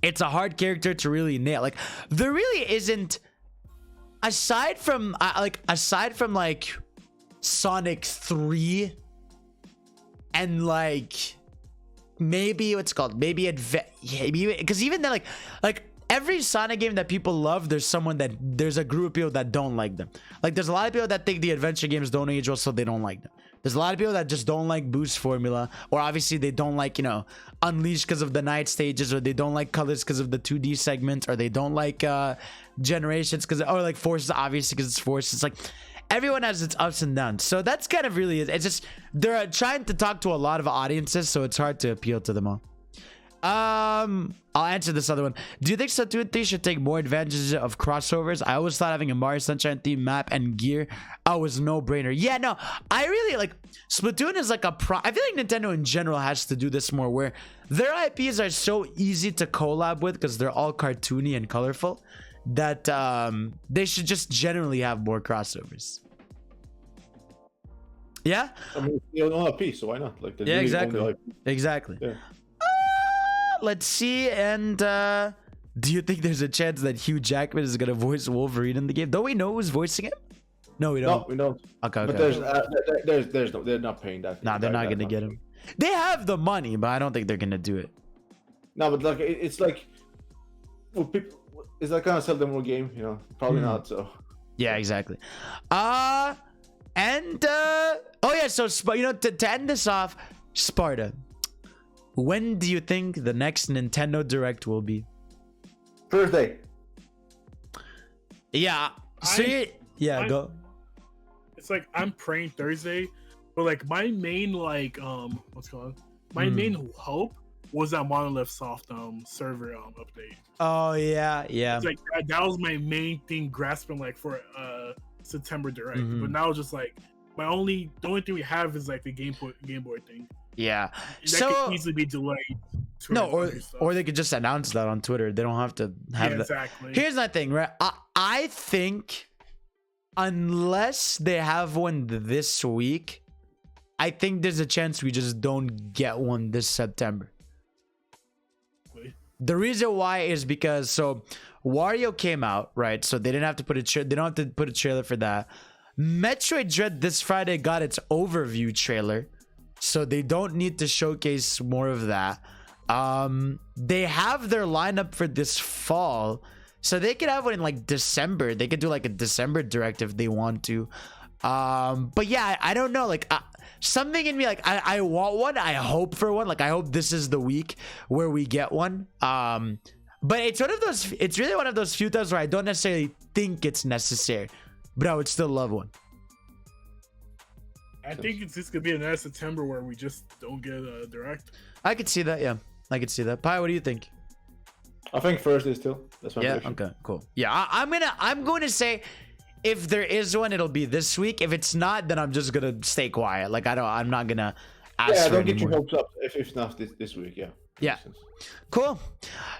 it's a hard character to really nail. Like, there really isn't, aside from like Sonic 3 and, like, maybe what's called, maybe because even then, like every Sonic game that people love, there's a group of people that don't like them. Like, there's a lot of people that think the adventure games don't age well, so they don't like them. There's a lot of people that just don't like boost formula, or obviously they don't like, you know, Unleashed because of the night stages, or they don't like colors because of the 2D segments, or they don't like generations or like forces, obviously, because it's forces. It's like everyone has its ups and downs. So that's kind of really it. It's just they're trying to talk to a lot of audiences, so it's hard to appeal to them all. I'll answer this other one. Do you think Splatoon 3 should take more advantages of crossovers? I always thought having a Mario Sunshine theme map and gear was no brainer. Yeah, no, I really like Splatoon is like I feel like Nintendo in general has to do this more, where their IPs are so easy to collab with because they're all cartoony and colorful that they should just generally have more crossovers. Yeah, I mean, you don't have peace, so why not? Like, yeah, exactly, exactly. Yeah. Let's see, and do you think there's a chance that Hugh Jackman is gonna voice Wolverine in the game? Don't we know who's voicing it? No, we don't. No, we don't. Okay, but there's no, they're not paying that. Nah, they're not gonna get him. They have the money, but I don't think they're gonna do it. No, but like it's like, well, people, is that gonna sell them more game? You know, probably not. So yeah, exactly. Oh yeah, so you know, to end this off, Sparta, when do you think the next Nintendo Direct will be? Thursday. Yeah. So go. It's like I'm praying Thursday, but like my main main hope was that Monolith Soft server update. Oh yeah. It's like that was my main thing grasping like for September Direct. But now it's just like the only thing we have is like the Game Boy thing. Yeah, that could easily be delayed. No, or they could just announce that on Twitter. They don't have to have that. Exactly. Here's my thing, right? I think unless they have one this week, I think there's a chance we just don't get one this September. The reason why is because Wario came out, right? So they didn't have to put a trailer for that. Metroid Dread this Friday got its overview trailer, so they don't need to showcase more of that. They have their lineup for this fall, so they could have one in like December. They could do like a December Direct if they want to. But yeah, I don't know, like something in me, like I want one. I hope for one. Like I hope this is the week where we get one. But it's really one of those few times where I don't necessarily think it's necessary, but I would still love one. I think it's just gonna be another September where we just don't get a Direct. I could see that. Yeah, I could see that. Pi, what do you think? I think Thursday still. That's my prediction. Okay, cool. Yeah, I'm going to say if there is one, it'll be this week. If it's not, then I'm just gonna stay quiet. Like I'm not gonna ask Yeah, for don't get your anymore. hopes up if not this week. Yeah. Yeah. Makes sense. Cool.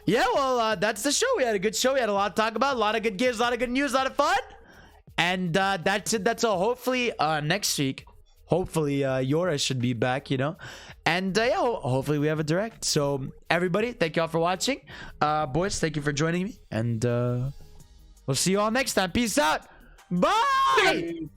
Yeah, well, that's the show. We had a good show. We had a lot to talk about. A lot of good games, a lot of good news, a lot of fun. And that's it. That's all. Hopefully, next week, hopefully, Yora should be back, you know. And yeah, hopefully we have a direct. So everybody, thank you all for watching. Boys, thank you for joining me. And we'll see you all next time. Peace out. Bye.